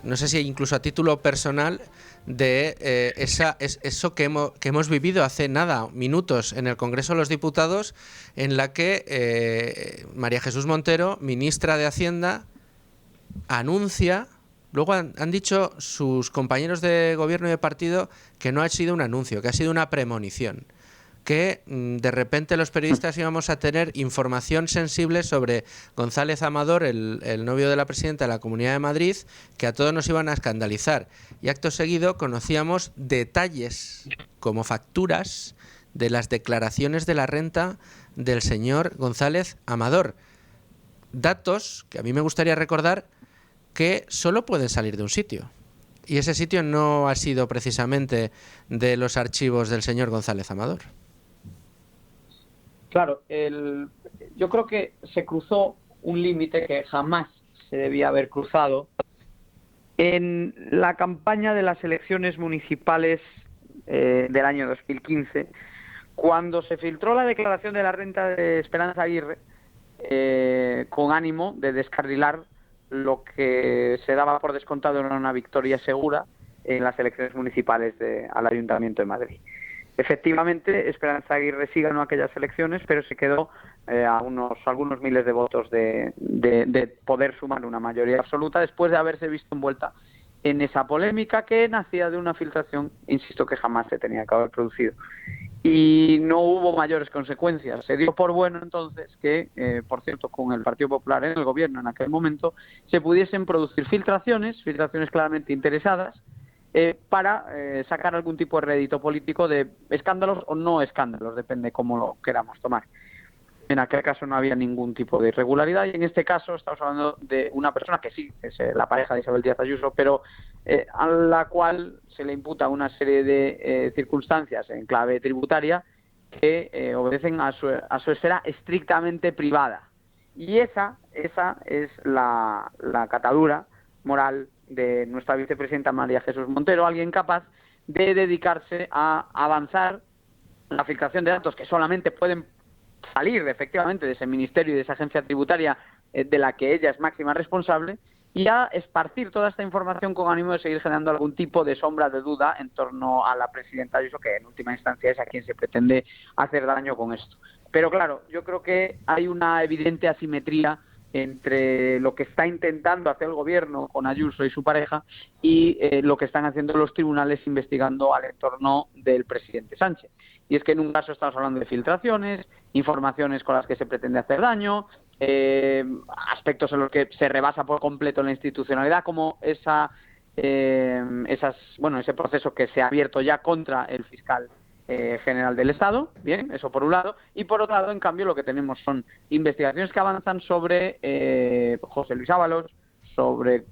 no sé si incluso a título personal, de eso que hemos vivido hace minutos en el Congreso de los Diputados, en la que María Jesús Montero, ministra de Hacienda, anuncia. Luego han dicho sus compañeros de gobierno y de partido que no ha sido un anuncio, que ha sido una premonición, que de repente los periodistas íbamos a tener información sensible sobre González Amador, el novio de la presidenta de la Comunidad de Madrid, que a todos nos iban a escandalizar. Y acto seguido conocíamos detalles como facturas de las declaraciones de la renta del señor González Amador. Datos que a mí me gustaría recordar que solo pueden salir de un sitio. Y ese sitio no ha sido precisamente de los archivos del señor González Amador. Claro, yo creo que se cruzó un límite que jamás se debía haber cruzado en la campaña de las elecciones municipales del año 2015, cuando se filtró la declaración de la renta de Esperanza Aguirre con ánimo de descarrilar lo que se daba por descontado era una victoria segura en las elecciones municipales al Ayuntamiento de Madrid. Efectivamente, Esperanza Aguirre sí ganó aquellas elecciones, pero se quedó a algunos miles de votos de poder sumar una mayoría absoluta después de haberse visto envuelta en esa polémica que nacía de una filtración, insisto, que jamás se tenía que haber producido. Y no hubo mayores consecuencias. Se dio por bueno entonces que, por cierto, con el Partido Popular en el gobierno en aquel momento, se pudiesen producir filtraciones claramente interesadas, para sacar algún tipo de rédito político de escándalos o no escándalos, depende cómo lo queramos tomar. En aquel caso no había ningún tipo de irregularidad y en este caso estamos hablando de una persona que sí, es la pareja de Isabel Díaz Ayuso, pero a la cual se le imputa una serie de circunstancias en clave tributaria que obedecen a su esfera estrictamente privada. Y esa es la catadura moral de nuestra vicepresidenta María Jesús Montero, alguien capaz de dedicarse a avanzar la filtración de datos que solamente pueden salir efectivamente de ese ministerio y de esa agencia tributaria de la que ella es máxima responsable, y a esparcir toda esta información con ánimo de seguir generando algún tipo de sombra de duda en torno a la presidenta Ayuso, que en última instancia es a quien se pretende hacer daño con esto. Pero claro, yo creo que hay una evidente asimetría entre lo que está intentando hacer el gobierno con Ayuso y su pareja y lo que están haciendo los tribunales investigando al entorno del presidente Sánchez. Y es que en un caso estamos hablando de filtraciones, informaciones con las que se pretende hacer daño, aspectos en los que se rebasa por completo la institucionalidad, como ese proceso que se ha abierto ya contra el fiscal general del Estado. Bien, eso por un lado, y por otro lado, en cambio, lo que tenemos son investigaciones que avanzan sobre José Luis Ábalos, sobre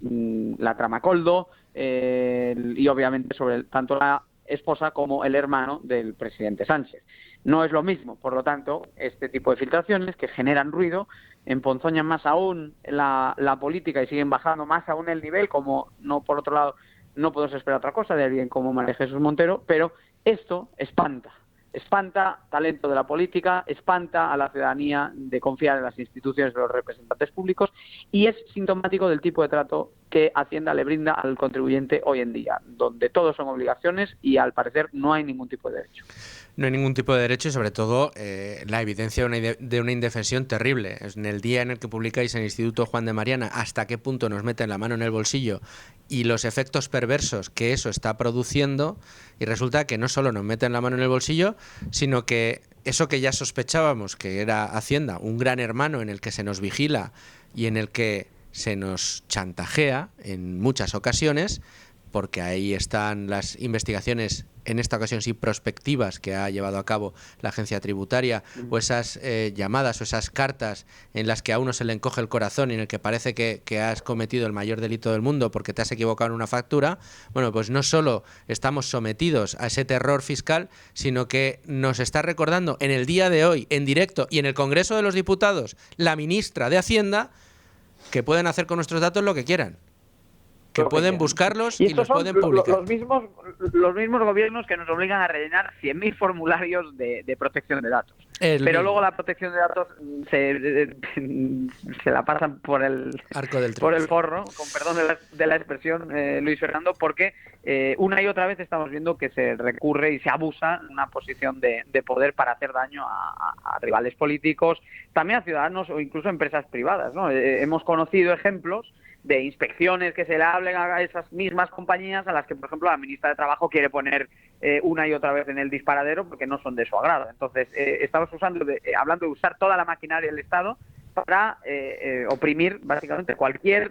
la trama Coldo, y obviamente sobre tanto la esposa como el hermano del presidente Sánchez. no es lo mismo. Por lo tanto, este tipo de filtraciones que generan ruido emponzoñan más aún la política y siguen bajando más aún el nivel, como no, por otro lado, no podemos esperar otra cosa de alguien como María Jesús Montero, pero esto espanta talento de la política, espanta a la ciudadanía de confiar en las instituciones de los representantes públicos y es sintomático del tipo de trato que Hacienda le brinda al contribuyente hoy en día, donde todos son obligaciones y al parecer no hay ningún tipo de derecho. No hay ningún tipo de derecho y sobre todo la evidencia de una indefensión terrible. En el día en el que publicáis en el Instituto Juan de Mariana hasta qué punto nos meten la mano en el bolsillo y los efectos perversos que eso está produciendo, y resulta que no solo nos meten la mano en el bolsillo, sino que eso que ya sospechábamos que era Hacienda, un gran hermano en el que se nos vigila y en el que se nos chantajea en muchas ocasiones, porque ahí están las investigaciones, en esta ocasión sí prospectivas, que ha llevado a cabo la agencia tributaria, o esas llamadas o esas cartas en las que a uno se le encoge el corazón y en el que parece que has cometido el mayor delito del mundo porque te has equivocado en una factura. Bueno, pues no solo estamos sometidos a ese terror fiscal, sino que nos está recordando en el día de hoy, en directo y en el Congreso de los Diputados, la ministra de Hacienda, que pueden hacer con nuestros datos lo que quieran. Que pueden buscarlos y los pueden publicar. Los mismos gobiernos que nos obligan a rellenar 100.000 formularios de protección de datos. Pero luego la protección de datos se la pasan por el arco del por el forro, con perdón de la expresión, Luis Fernando, porque una y otra vez estamos viendo que se recurre y se abusa en una posición de poder para hacer daño a rivales políticos, también a ciudadanos o incluso a empresas privadas, ¿no? Hemos conocido ejemplos de inspecciones que se le hablen a esas mismas compañías a las que, por ejemplo, la ministra de Trabajo quiere poner una y otra vez en el disparadero porque no son de su agrado. Entonces, estamos hablando de usar toda la maquinaria del Estado para oprimir básicamente cualquier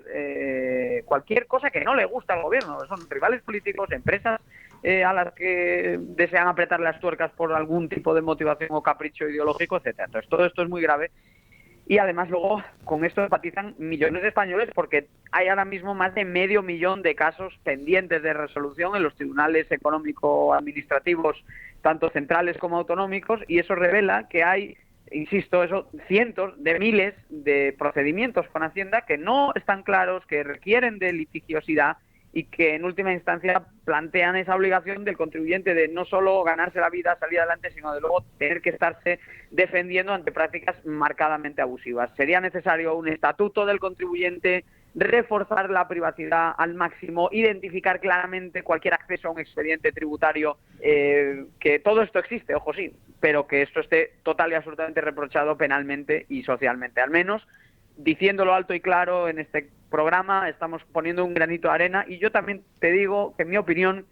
cosa que no le gusta al gobierno. Son rivales políticos, empresas a las que desean apretar las tuercas por algún tipo de motivación o capricho ideológico, etcétera. Entonces, todo esto es muy grave. Y además luego con esto empatizan millones de españoles porque hay ahora mismo más de 500.000 de casos pendientes de resolución en los tribunales económico-administrativos, tanto centrales como autonómicos, y eso revela que hay, insisto, cientos de miles de procedimientos con Hacienda que no están claros, que requieren de litigiosidad y que en última instancia plantean esa obligación del contribuyente de no solo ganarse la vida, salir adelante, sino de luego tener que estarse defendiendo ante prácticas marcadamente abusivas. Sería necesario un estatuto del contribuyente, reforzar la privacidad al máximo, identificar claramente cualquier acceso a un expediente tributario, que todo esto existe, ojo sí, pero que esto esté total y absolutamente reprochado penalmente y socialmente. Al menos, diciéndolo alto y claro en este programa, estamos poniendo un granito de arena, y yo también te digo que en mi opinión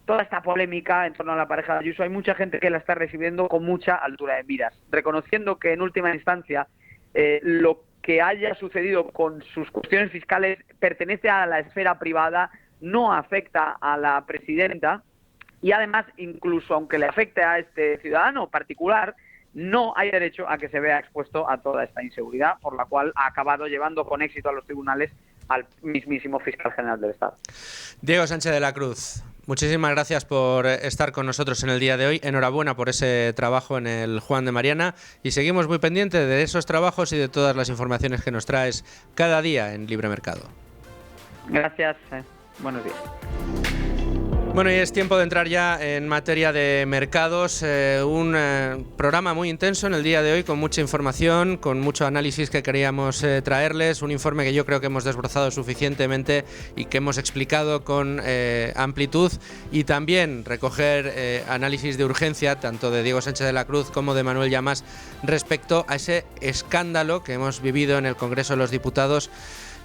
toda esta polémica en torno a la pareja de Ayuso hay mucha gente que la está recibiendo con mucha altura de miras, reconociendo que en última instancia lo que haya sucedido con sus cuestiones fiscales pertenece a la esfera privada, no afecta a la presidenta, y además incluso aunque le afecte a este ciudadano particular, no hay derecho a que se vea expuesto a toda esta inseguridad, por la cual ha acabado llevando con éxito a los tribunales al mismísimo fiscal general del Estado. Diego Sánchez de la Cruz, muchísimas gracias por estar con nosotros en el día de hoy. Enhorabuena por ese trabajo en el Juan de Mariana y seguimos muy pendientes de esos trabajos y de todas las informaciones que nos traes cada día en Libre Mercado. Gracias. Buenos días. Bueno, y es tiempo de entrar ya en materia de mercados, un programa muy intenso en el día de hoy, con mucha información, con mucho análisis que queríamos traerles, un informe que yo creo que hemos desbrozado suficientemente y que hemos explicado con amplitud, y también recoger análisis de urgencia, tanto de Diego Sánchez de la Cruz como de Manuel Llamas, respecto a ese escándalo que hemos vivido en el Congreso de los Diputados,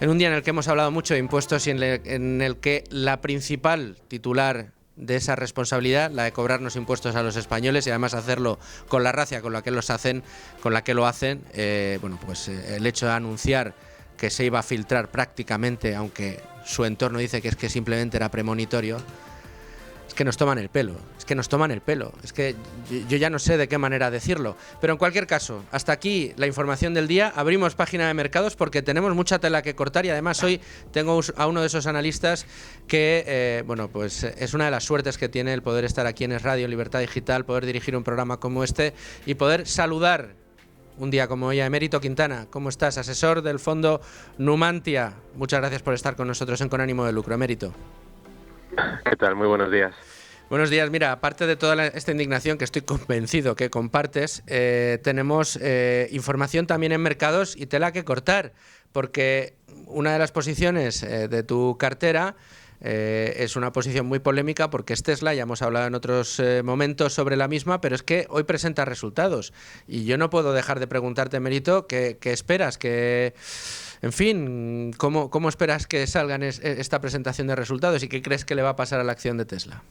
en un día en el que hemos hablado mucho de impuestos y en el que la principal titular de esa responsabilidad, la de cobrarnos impuestos a los españoles y además hacerlo con la racia con la que lo hacen, el hecho de anunciar que se iba a filtrar prácticamente, aunque su entorno dice que es que simplemente era premonitorio, Es que nos toman el pelo, es que nos toman el pelo, es que yo ya no sé de qué manera decirlo. Pero en cualquier caso, hasta aquí la información del día. Abrimos página de mercados porque tenemos mucha tela que cortar y además hoy tengo a uno de esos analistas que, bueno, pues es una de las suertes que tiene el poder estar aquí en Es Radio, Libertad Digital, poder dirigir un programa como este y poder saludar un día como hoy a Emérito Quintana. ¿Cómo estás? Asesor del fondo Numantia. Muchas gracias por estar con nosotros en Con Ánimo de Lucro, Emérito. ¿Qué tal? Muy buenos días. Buenos días. Mira, aparte de toda esta indignación que estoy convencido que compartes, tenemos información también en mercados y tela que cortar, porque una de las posiciones de tu cartera es una posición muy polémica porque es Tesla. Ya hemos hablado en otros momentos sobre la misma, pero es que hoy presenta resultados y yo no puedo dejar de preguntarte, Emérito, ¿qué esperas? En fin, ¿cómo esperas que salgan esta presentación de resultados y qué crees que le va a pasar a la acción de Tesla?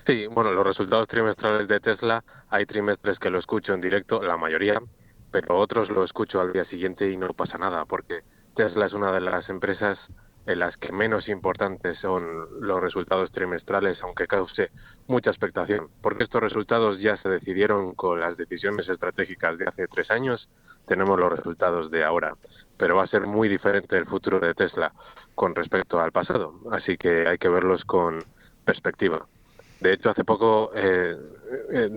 Sí, bueno, los resultados trimestrales de Tesla, hay trimestres que lo escucho en directo, la mayoría, pero otros lo escucho al día siguiente y no pasa nada, porque Tesla es una de las empresas en las que menos importantes son los resultados trimestrales, aunque cause mucha expectación, porque estos resultados ya se decidieron con las decisiones estratégicas de hace 3 años. Tenemos los resultados de ahora, pero va a ser muy diferente el futuro de Tesla con respecto al pasado, así que hay que verlos con perspectiva. De hecho, hace poco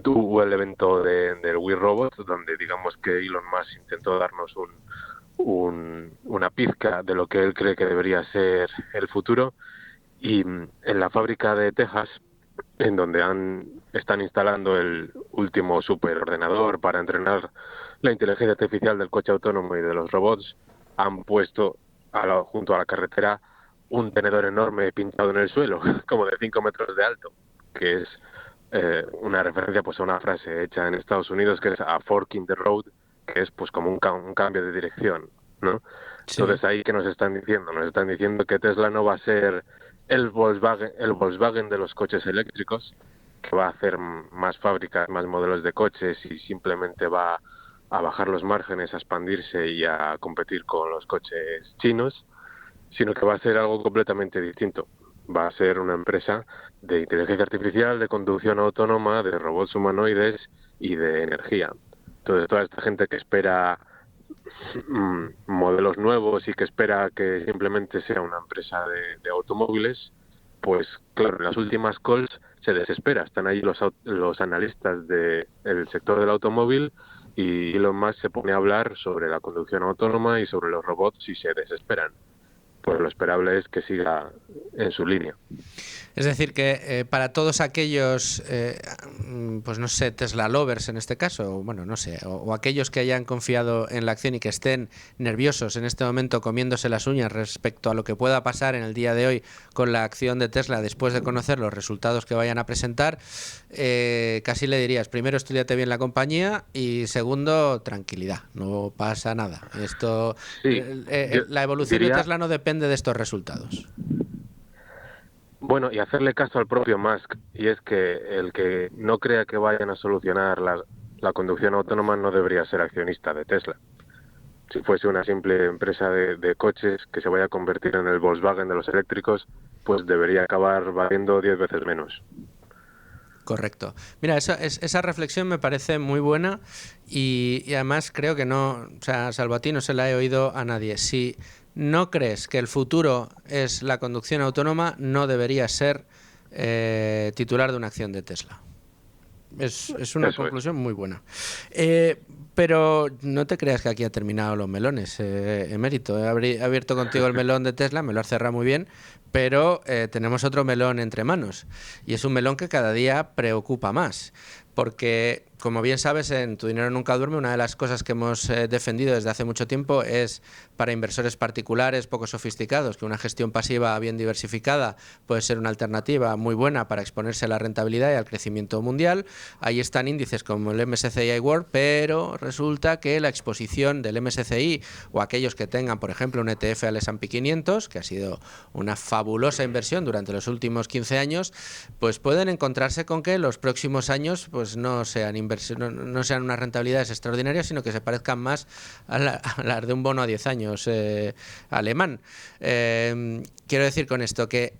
tuvo el evento del We Robot, donde digamos que Elon Musk intentó darnos una pizca de lo que él cree que debería ser el futuro, y en la fábrica de Texas, en donde están instalando el último superordenador para entrenar la inteligencia artificial del coche autónomo y de los robots, han puesto junto a la carretera un tenedor enorme pintado en el suelo, como de 5 metros de alto, que es una referencia pues a una frase hecha en Estados Unidos que es a fork in the road, que es pues como un cambio de dirección, ¿no? Sí. Entonces ahí que nos están diciendo que Tesla no va a ser el Volkswagen de los coches eléctricos, que va a hacer más fábricas, más modelos de coches y simplemente va a bajar los márgenes, a expandirse y a competir con los coches chinos, sino que va a ser algo completamente distinto. Va a ser una empresa de inteligencia artificial, de conducción autónoma, de robots humanoides y de energía. Entonces, toda esta gente que espera modelos nuevos y que espera que simplemente sea una empresa de automóviles, pues claro, en las últimas calls se desespera. Están ahí los analistas del sector del automóvil y Elon Musk se pone a hablar sobre la conducción autónoma y sobre los robots y se desesperan. Pues lo esperable es que siga en su línea. Es decir, que para todos aquellos, pues no sé, Tesla lovers en este caso, bueno, no sé, o aquellos que hayan confiado en la acción y que estén nerviosos en este momento comiéndose las uñas respecto a lo que pueda pasar en el día de hoy con la acción de Tesla después de conocer los resultados que vayan a presentar, casi le dirías, primero, estudiate bien la compañía y segundo, tranquilidad, no pasa nada. Esto, sí, la evolución de Tesla no depende de estos resultados. Bueno, y hacerle caso al propio Musk, y es que el que no crea que vayan a solucionar la conducción autónoma no debería ser accionista de Tesla. Si fuese una simple empresa de coches que se vaya a convertir en el Volkswagen de los eléctricos, pues debería acabar valiendo 10 veces menos. Correcto. Mira, esa reflexión me parece muy buena y además creo que no, o sea, salvo a ti no se la he oído a nadie. Si no crees que el futuro es la conducción autónoma, no deberías ser titular de una acción de Tesla. Es una conclusión muy buena. Pero no te creas que aquí ha terminado los melones, Emérito. He abierto contigo el melón de Tesla, me lo has cerrado muy bien, pero tenemos otro melón entre manos. Y es un melón que cada día preocupa más. Porque, como bien sabes, en Tu Dinero Nunca Duerme, una de las cosas que hemos defendido desde hace mucho tiempo es para inversores particulares poco sofisticados, que una gestión pasiva bien diversificada puede ser una alternativa muy buena para exponerse a la rentabilidad y al crecimiento mundial. Ahí están índices como el MSCI World, pero resulta que la exposición del MSCI o aquellos que tengan, por ejemplo, un ETF al S&P 500, que ha sido una fabulosa inversión durante los últimos 15 años, pues pueden encontrarse con que los próximos años pues no sean unas rentabilidades extraordinarias, sino que se parezcan más a las de un bono a 10 años alemán. Quiero decir con esto que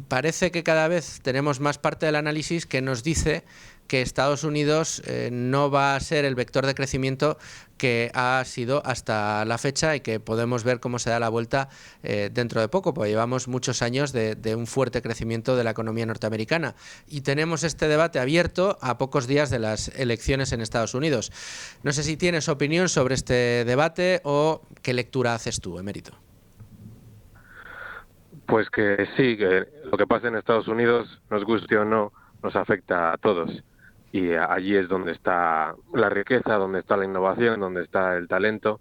parece que cada vez tenemos más parte del análisis que nos dice que Estados Unidos no va a ser el vector de crecimiento que ha sido hasta la fecha y que podemos ver cómo se da la vuelta dentro de poco, porque llevamos muchos años de un fuerte crecimiento de la economía norteamericana. Y tenemos este debate abierto a pocos días de las elecciones en Estados Unidos. No sé si tienes opinión sobre este debate o qué lectura haces tú, Emérito. Pues que sí, que lo que pasa en Estados Unidos, nos guste o no, nos afecta a todos. Y allí es donde está la riqueza, donde está la innovación, donde está el talento.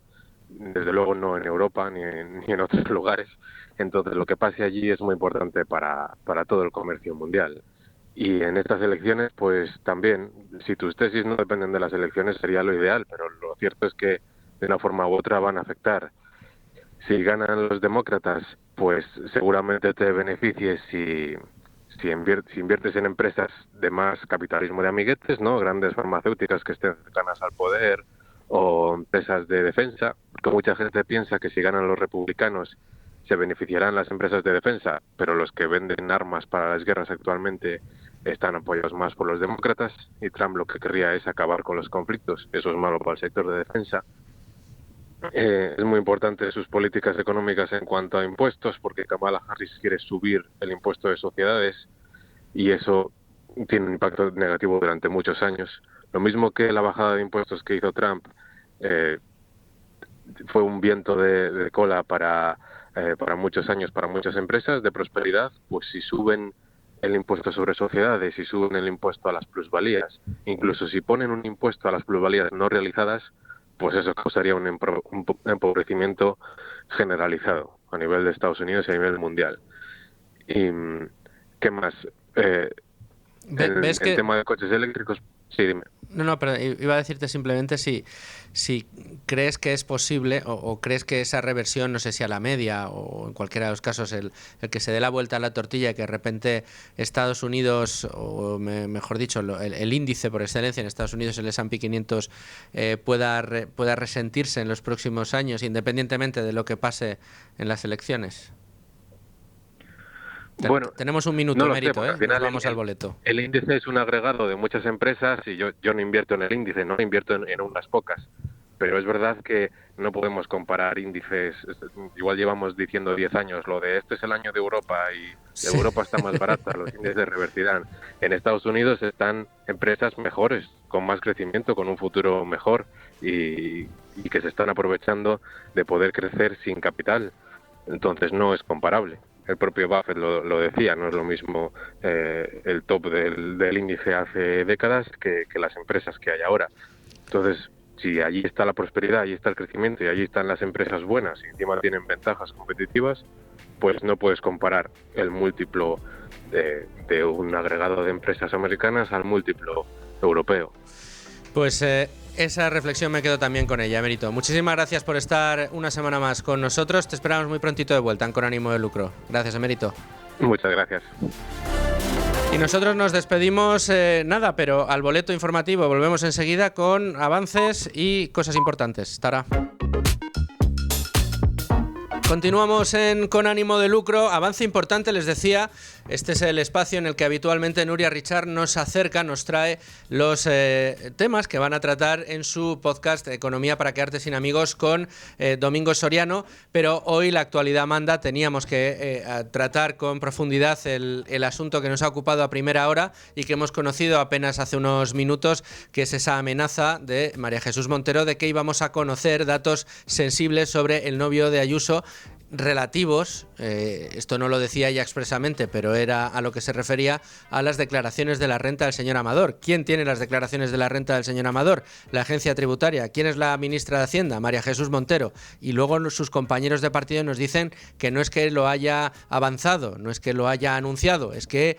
Desde luego no en Europa ni en otros lugares. Entonces lo que pase allí es muy importante para todo el comercio mundial. Y en estas elecciones, pues también, si tus tesis no dependen de las elecciones, sería lo ideal, pero lo cierto es que de una forma u otra van a afectar. Si ganan los demócratas, pues seguramente te beneficies si inviertes en empresas de más capitalismo de amiguetes, ¿no? Grandes farmacéuticas que estén cercanas al poder o empresas de defensa, porque mucha gente piensa que si ganan los republicanos se beneficiarán las empresas de defensa, pero los que venden armas para las guerras actualmente están apoyados más por los demócratas y Trump lo que querría es acabar con los conflictos. Eso es malo para el sector de defensa. Es muy importante sus políticas económicas en cuanto a impuestos, porque Kamala Harris quiere subir el impuesto de sociedades y eso tiene un impacto negativo durante muchos años. Lo mismo que la bajada de impuestos que hizo Trump fue un viento de cola para muchos años, para muchas empresas de prosperidad, pues si suben el impuesto sobre sociedades, si suben el impuesto a las plusvalías, incluso si ponen un impuesto a las plusvalías no realizadas, pues eso causaría un empobrecimiento generalizado a nivel de Estados Unidos y a nivel mundial. ¿Y qué más? El tema de coches eléctricos, sí, dime. No, pero iba a decirte simplemente si crees que es posible o crees que esa reversión, no sé si a la media o en cualquiera de los casos, el que se dé la vuelta a la tortilla y que de repente Estados Unidos, o mejor dicho, el índice por excelencia en Estados Unidos, el S&P 500, pueda resentirse en los próximos años, independientemente de lo que pase en las elecciones. Bueno, tenemos un minuto, Emérito, al final vamos al boleto. El índice es un agregado de muchas empresas y yo no invierto en el índice, no invierto en unas pocas. Pero es verdad que no podemos comparar índices. Igual llevamos diciendo 10 años lo de este es el año de Europa y sí. Europa está más barata, los índices revertirán. En Estados Unidos están empresas mejores, con más crecimiento, con un futuro mejor y que se están aprovechando de poder crecer sin capital. Entonces no es comparable. El propio Buffett lo decía, no es lo mismo el top del índice hace décadas que las empresas que hay ahora. Entonces, si allí está la prosperidad, allí está el crecimiento y allí están las empresas buenas y encima tienen ventajas competitivas, pues no puedes comparar el múltiplo de un agregado de empresas americanas al múltiplo europeo. Pues esa reflexión me quedo también con ella, Emérito. Muchísimas gracias por estar una semana más con nosotros. Te esperamos muy prontito de vuelta en Con Ánimo de Lucro. Gracias, Emérito. Muchas gracias. Y nosotros nos despedimos, pero al boleto informativo volvemos enseguida con avances y cosas importantes. Tara. Continuamos Con Ánimo de Lucro. Avance importante, les decía. Este es el espacio en el que habitualmente Nuria Richard nos trae los temas que van a tratar en su podcast Economía para quedarte sin amigos con Domingo Soriano, pero hoy la actualidad manda, teníamos que tratar con profundidad el asunto que nos ha ocupado a primera hora y que hemos conocido apenas hace unos minutos, que es esa amenaza de María Jesús Montero de que íbamos a conocer datos sensibles sobre el novio de Ayuso, relativos, esto no lo decía ella expresamente, pero era a lo que se refería a las declaraciones de la renta del señor Amador. ¿Quién tiene las declaraciones de la renta del señor Amador? La agencia tributaria. ¿Quién es la ministra de Hacienda? María Jesús Montero. Y luego sus compañeros de partido nos dicen que no es que lo haya avanzado, no es que lo haya anunciado, es que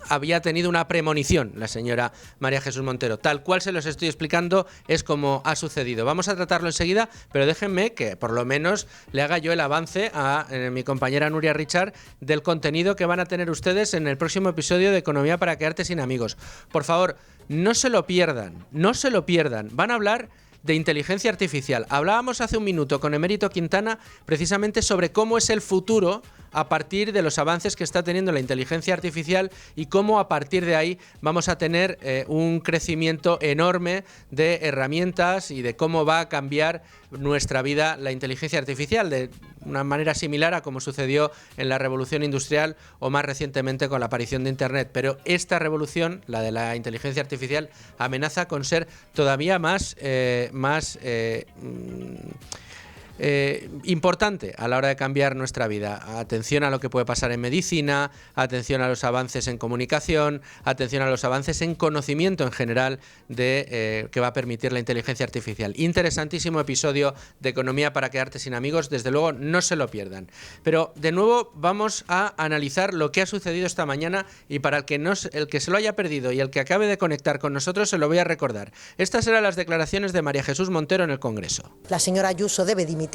había tenido una premonición la señora María Jesús Montero. Tal cual se los estoy explicando es como ha sucedido. Vamos a tratarlo enseguida, pero déjenme que por lo menos le haga yo el avance a mi compañera Nuria Richard del contenido que van a tener ustedes en el próximo episodio de Economía para quedarte sin amigos. Por favor, no se lo pierdan, no se lo pierdan. Van a hablar de inteligencia artificial. Hablábamos hace un minuto con Emérito Quintana precisamente sobre cómo es el futuro a partir de los avances que está teniendo la inteligencia artificial y cómo a partir de ahí vamos a tener un crecimiento enorme de herramientas y de cómo va a cambiar nuestra vida la inteligencia artificial de una manera similar a como sucedió en la revolución industrial o más recientemente con la aparición de Internet. Pero esta revolución, la de la inteligencia artificial, amenaza con ser todavía más importante a la hora de cambiar nuestra vida. Atención a lo que puede pasar en medicina, atención a los avances en comunicación, atención a los avances en conocimiento en general que va a permitir la inteligencia artificial. Interesantísimo episodio de Economía para quedarte sin amigos, desde luego no se lo pierdan. Pero de nuevo vamos a analizar lo que ha sucedido esta mañana y para el que se lo haya perdido y el que acabe de conectar con nosotros se lo voy a recordar. Estas eran las declaraciones de María Jesús Montero en el Congreso. La señora Ayuso debe dimitir.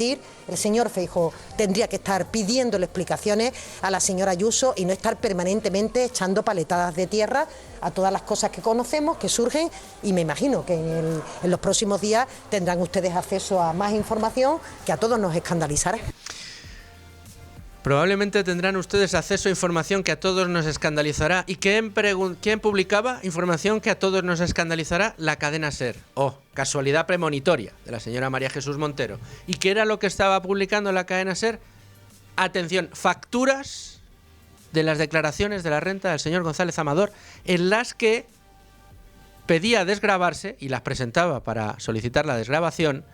El señor Feijóo tendría que estar pidiéndole explicaciones a la señora Ayuso y no estar permanentemente echando paletadas de tierra a todas las cosas que conocemos, que surgen, y me imagino que en los próximos días tendrán ustedes acceso a más información que a todos nos escandalizará. Probablemente tendrán ustedes acceso a información que a todos nos escandalizará. ¿Y quién publicaba información que a todos nos escandalizará? La cadena SER. Oh, casualidad premonitoria de la señora María Jesús Montero. ¿Y qué era lo que estaba publicando la cadena SER? Atención, facturas de las declaraciones de la renta del señor González Amador, en las que pedía desgravarse, y las presentaba para solicitar la desgravación,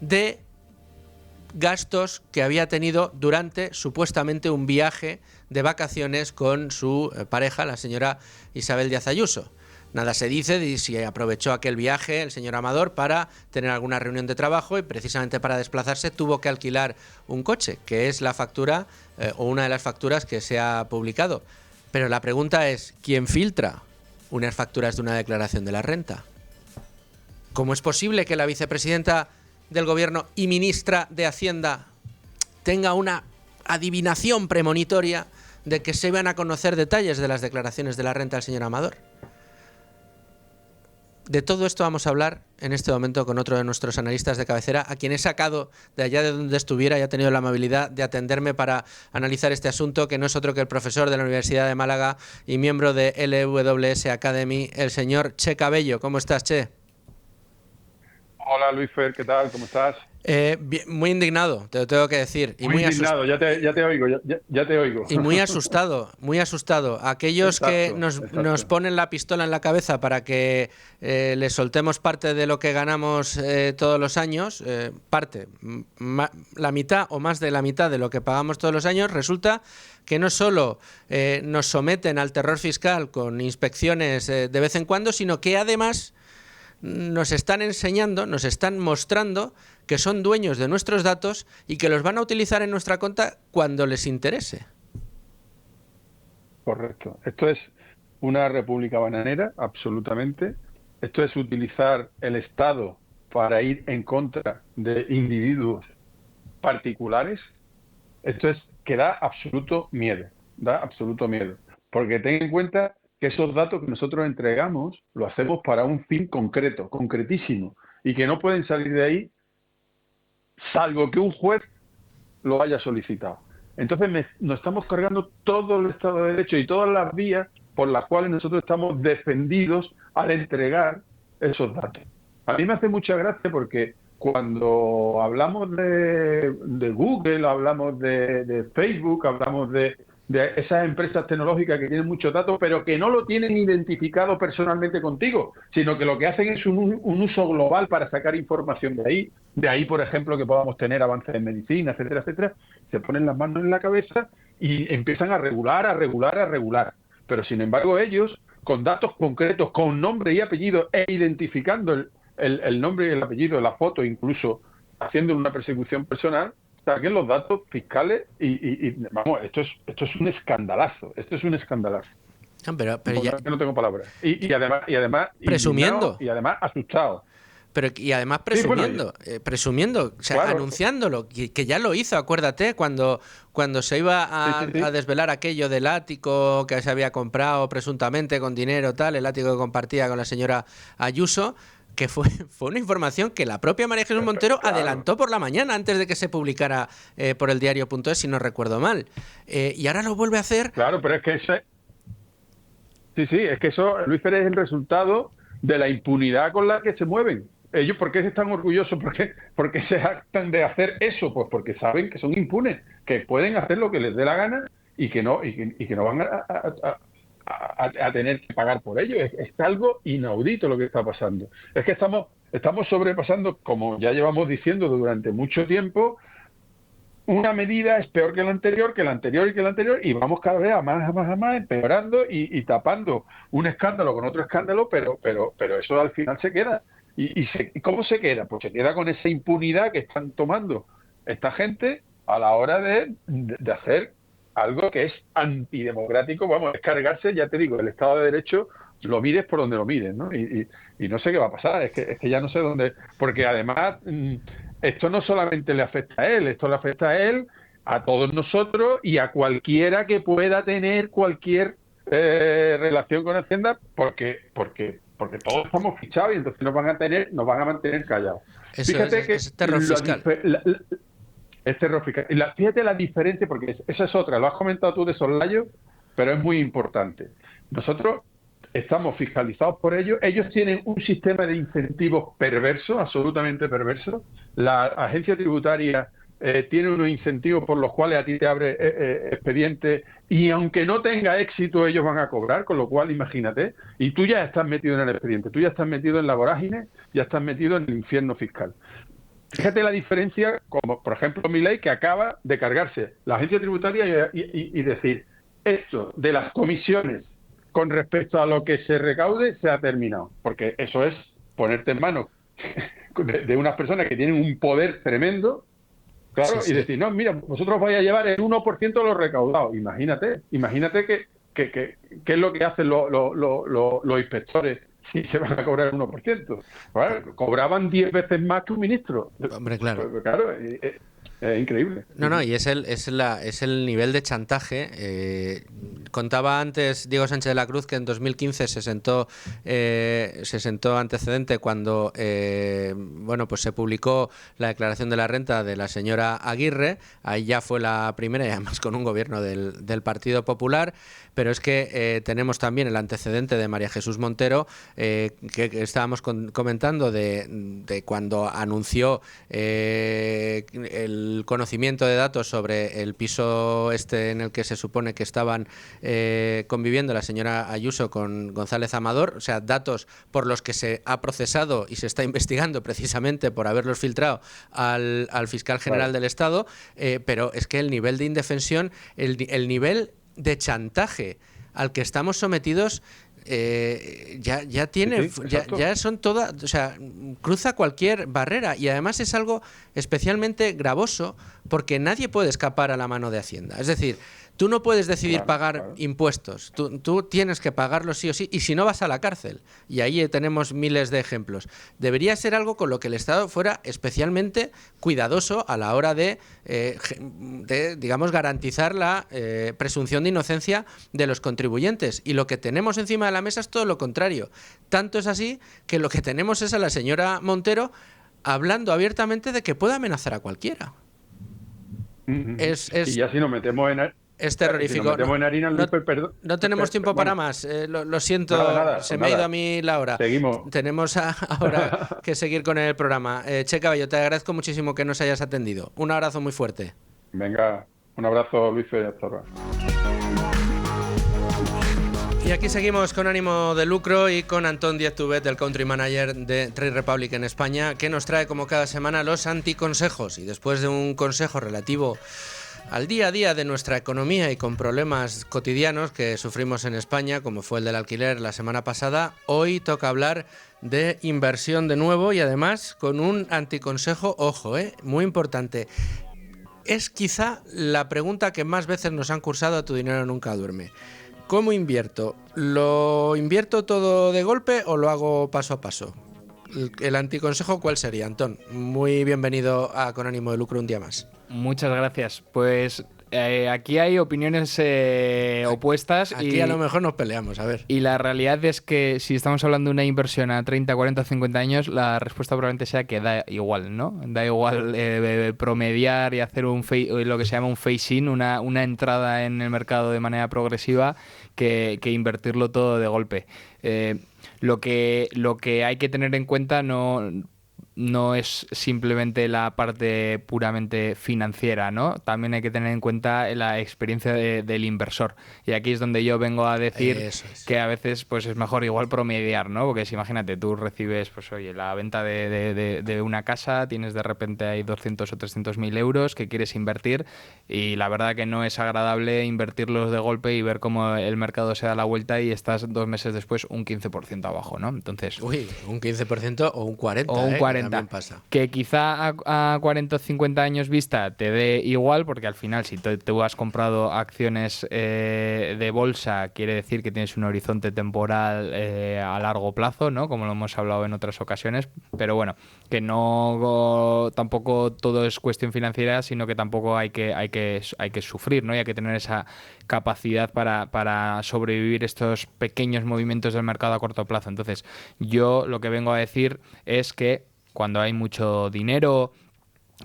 de gastos que había tenido durante supuestamente un viaje de vacaciones con su pareja, la señora Isabel Díaz Ayuso. Nada se dice de si aprovechó aquel viaje el señor Amador para tener alguna reunión de trabajo y precisamente para desplazarse tuvo que alquilar un coche, que es la factura o una de las facturas que se ha publicado. Pero la pregunta es, ¿quién filtra unas facturas de una declaración de la renta? ¿Cómo es posible que la vicepresidenta del Gobierno y ministra de Hacienda tenga una adivinación premonitoria de que se iban a conocer detalles de las declaraciones de la renta del señor Amador? De todo esto vamos a hablar en este momento con otro de nuestros analistas de cabecera, a quien he sacado de allá de donde estuviera y ha tenido la amabilidad de atenderme para analizar este asunto, que no es otro que el profesor de la Universidad de Málaga y miembro de LWS Academy, el señor Che Cabello. ¿Cómo estás, Che? Hola Luis Fer, ¿qué tal? ¿Cómo estás? Muy indignado, te lo tengo que decir. Y muy indignado, ya te oigo. Y muy asustado, muy asustado. Aquellos que nos ponen la pistola en la cabeza para que les soltemos parte de lo que ganamos todos los años, la mitad o más de la mitad de lo que pagamos todos los años, resulta que no solo nos someten al terror fiscal con inspecciones de vez en cuando, sino que además nos están enseñando, nos están mostrando que son dueños de nuestros datos y que los van a utilizar en nuestra cuenta cuando les interese. Correcto. Esto es una república bananera, absolutamente. Esto es utilizar el Estado para ir en contra de individuos particulares. Esto es que da absoluto miedo, Porque ten en cuenta que esos datos que nosotros entregamos lo hacemos para un fin concreto, concretísimo, y que no pueden salir de ahí salvo que un juez lo haya solicitado. Entonces nos estamos cargando todo el Estado de Derecho y todas las vías por las cuales nosotros estamos defendidos al entregar esos datos. A mí me hace mucha gracia porque cuando hablamos de Google, hablamos de Facebook, hablamos de esas empresas tecnológicas que tienen muchos datos, pero que no lo tienen identificado personalmente contigo, sino que lo que hacen es un uso global para sacar información de ahí. De ahí, por ejemplo, que podamos tener avances en medicina, etcétera, etcétera. Se ponen las manos en la cabeza y empiezan a regular. Pero, sin embargo, ellos, con datos concretos, con nombre y apellido, e identificando el nombre y el apellido, la foto, incluso haciendo una persecución personal, saquen los datos fiscales y vamos, esto es un escandalazo. Pero ya no tengo palabras. Y además presumiendo y además asustado. Y además presumiendo, o sea, claro, anunciándolo, que ya lo hizo, acuérdate, cuando se iba a desvelar aquello del ático que se había comprado presuntamente con dinero, el ático que compartía con la señora Ayuso, que fue una información que la propia María Jesús Montero adelantó por la mañana antes de que se publicara por el diario.es, si no recuerdo mal. Y ahora lo vuelve a hacer. Claro, pero es que es que eso, Luis Pérez, es el resultado de la impunidad con la que se mueven. Ellos, ¿por qué están orgullosos? ¿Por qué se jactan de hacer eso? Pues porque saben que son impunes, que pueden hacer lo que les dé la gana y que no van a tener que pagar por ello. Es algo inaudito lo que está pasando. Es que estamos sobrepasando, como ya llevamos diciendo durante mucho tiempo, una medida es peor que la anterior, y vamos cada vez a más, empeorando y tapando un escándalo con otro escándalo, pero eso al final se queda. ¿Y cómo se queda? Pues se queda con esa impunidad que están tomando esta gente a la hora de hacer algo que es antidemocrático. Vamos, es cargarse, ya te digo, el Estado de Derecho, lo mires por donde lo mires, ¿no? Y no sé qué va a pasar, es que ya no sé dónde, porque además esto no solamente le afecta a él, esto le afecta a él, a todos nosotros y a cualquiera que pueda tener cualquier relación con Hacienda, porque todos estamos fichados y entonces nos van a mantener callados. Fíjate que es terror fiscal. Es terror fiscal. Fíjate la diferencia, porque esa es otra, lo has comentado tú de soslayo, pero es muy importante. Nosotros estamos fiscalizados por ellos tienen un sistema de incentivos perverso, absolutamente perverso. La agencia tributaria tiene unos incentivos por los cuales a ti te abre expediente y aunque no tenga éxito ellos van a cobrar, con lo cual imagínate, y tú ya estás metido en el expediente, tú ya estás metido en la vorágine, ya estás metido en el infierno fiscal. Fíjate la diferencia, como por ejemplo Milei, que acaba de cargarse la agencia tributaria y decir, esto de las comisiones con respecto a lo que se recaude se ha terminado, porque eso es ponerte en manos de unas personas que tienen un poder tremendo, claro, sí. Y decir, no, mira, vosotros vais a llevar el 1% de lo recaudado. Imagínate que es lo que hacen los inspectores si se van a cobrar el 1%. Bueno, cobraban 10 veces más que un ministro. Hombre, claro. Pues, claro, es increíble. No, y es el nivel de chantaje. Contaba antes Diego Sánchez de la Cruz que en 2015 se sentó antecedente cuando pues se publicó la declaración de la renta de la señora Aguirre. Ahí ya fue la primera, y además con un gobierno del Partido Popular. Pero es que tenemos también el antecedente de María Jesús Montero, que estábamos comentando de cuando anunció el conocimiento de datos sobre el piso en el que se supone que estaban conviviendo la señora Ayuso con González Amador, o sea, datos por los que se ha procesado y se está investigando precisamente por haberlos filtrado al fiscal general del Estado, pero es que el nivel de indefensión, el nivel de chantaje al que estamos sometidos ya tiene, ya son todas, o sea, cruza cualquier barrera, y además es algo especialmente gravoso porque nadie puede escapar a la mano de Hacienda. Es decir, tú no puedes decidir pagar impuestos, tú tienes que pagarlos sí o sí, y si no vas a la cárcel. Y ahí tenemos miles de ejemplos. Debería ser algo con lo que el Estado fuera especialmente cuidadoso a la hora de digamos, garantizar la presunción de inocencia de los contribuyentes. Y lo que tenemos encima de la mesa es todo lo contrario. Tanto es así que lo que tenemos es a la señora Montero hablando abiertamente de que puede amenazar a cualquiera. Y ya si nos metemos es terrorífico. No tenemos tiempo para más. Lo siento, me ha ido a mí la hora. Seguimos. Tenemos ahora que seguir con el programa. Che Cabello, te agradezco muchísimo que nos hayas atendido. Un abrazo muy fuerte. Venga, un abrazo, Luis Pérez. Hasta ahora. Y aquí seguimos con ánimo de lucro y con Antón Díaz Tubet, el Country Manager de Trade Republic en España, que nos trae como cada semana los anticonsejos. Y después de un consejo relativo al día a día de nuestra economía y con problemas cotidianos que sufrimos en España, como fue el del alquiler la semana pasada, hoy toca hablar de inversión de nuevo, y además con un anticonsejo, ojo, muy importante. Es quizá la pregunta que más veces nos han cursado a Tu dinero nunca duerme. ¿Cómo invierto? ¿Lo invierto todo de golpe o lo hago paso a paso? ¿El anticonsejo cuál sería, Antón? Muy bienvenido a Con ánimo de lucro un día más. Muchas gracias. Pues aquí hay opiniones opuestas. Aquí a lo mejor nos peleamos, a ver. Y la realidad es que si estamos hablando de una inversión a 30, 40, 50 años, la respuesta probablemente sea que da igual, ¿no? Da igual promediar y hacer lo que se llama un phase-in, una entrada en el mercado de manera progresiva, que invertirlo todo de golpe. Lo que hay que tener en cuenta no es simplemente la parte puramente financiera, ¿no? También hay que tener en cuenta la experiencia del inversor. Y aquí es donde yo vengo a decir que a veces pues es mejor igual promediar, ¿no? Porque si imagínate, tú recibes, pues oye, la venta de una casa, tienes de repente ahí 200 o 300 mil euros que quieres invertir, y la verdad que no es agradable invertirlos de golpe y ver cómo el mercado se da la vuelta y estás 2 meses después un 15% abajo, ¿no? Entonces... Uy, un 15% o un 40%. O un 40%. Pasa. Que quizá a 40 o 50 años vista te dé igual, porque al final si tú has comprado acciones de bolsa, quiere decir que tienes un horizonte temporal a largo plazo, ¿no? Como lo hemos hablado en otras ocasiones, pero bueno, que no tampoco todo es cuestión financiera, sino que tampoco hay que sufrir, ¿no? Y hay que tener esa capacidad para sobrevivir estos pequeños movimientos del mercado a corto plazo. Entonces, yo lo que vengo a decir es que cuando hay mucho dinero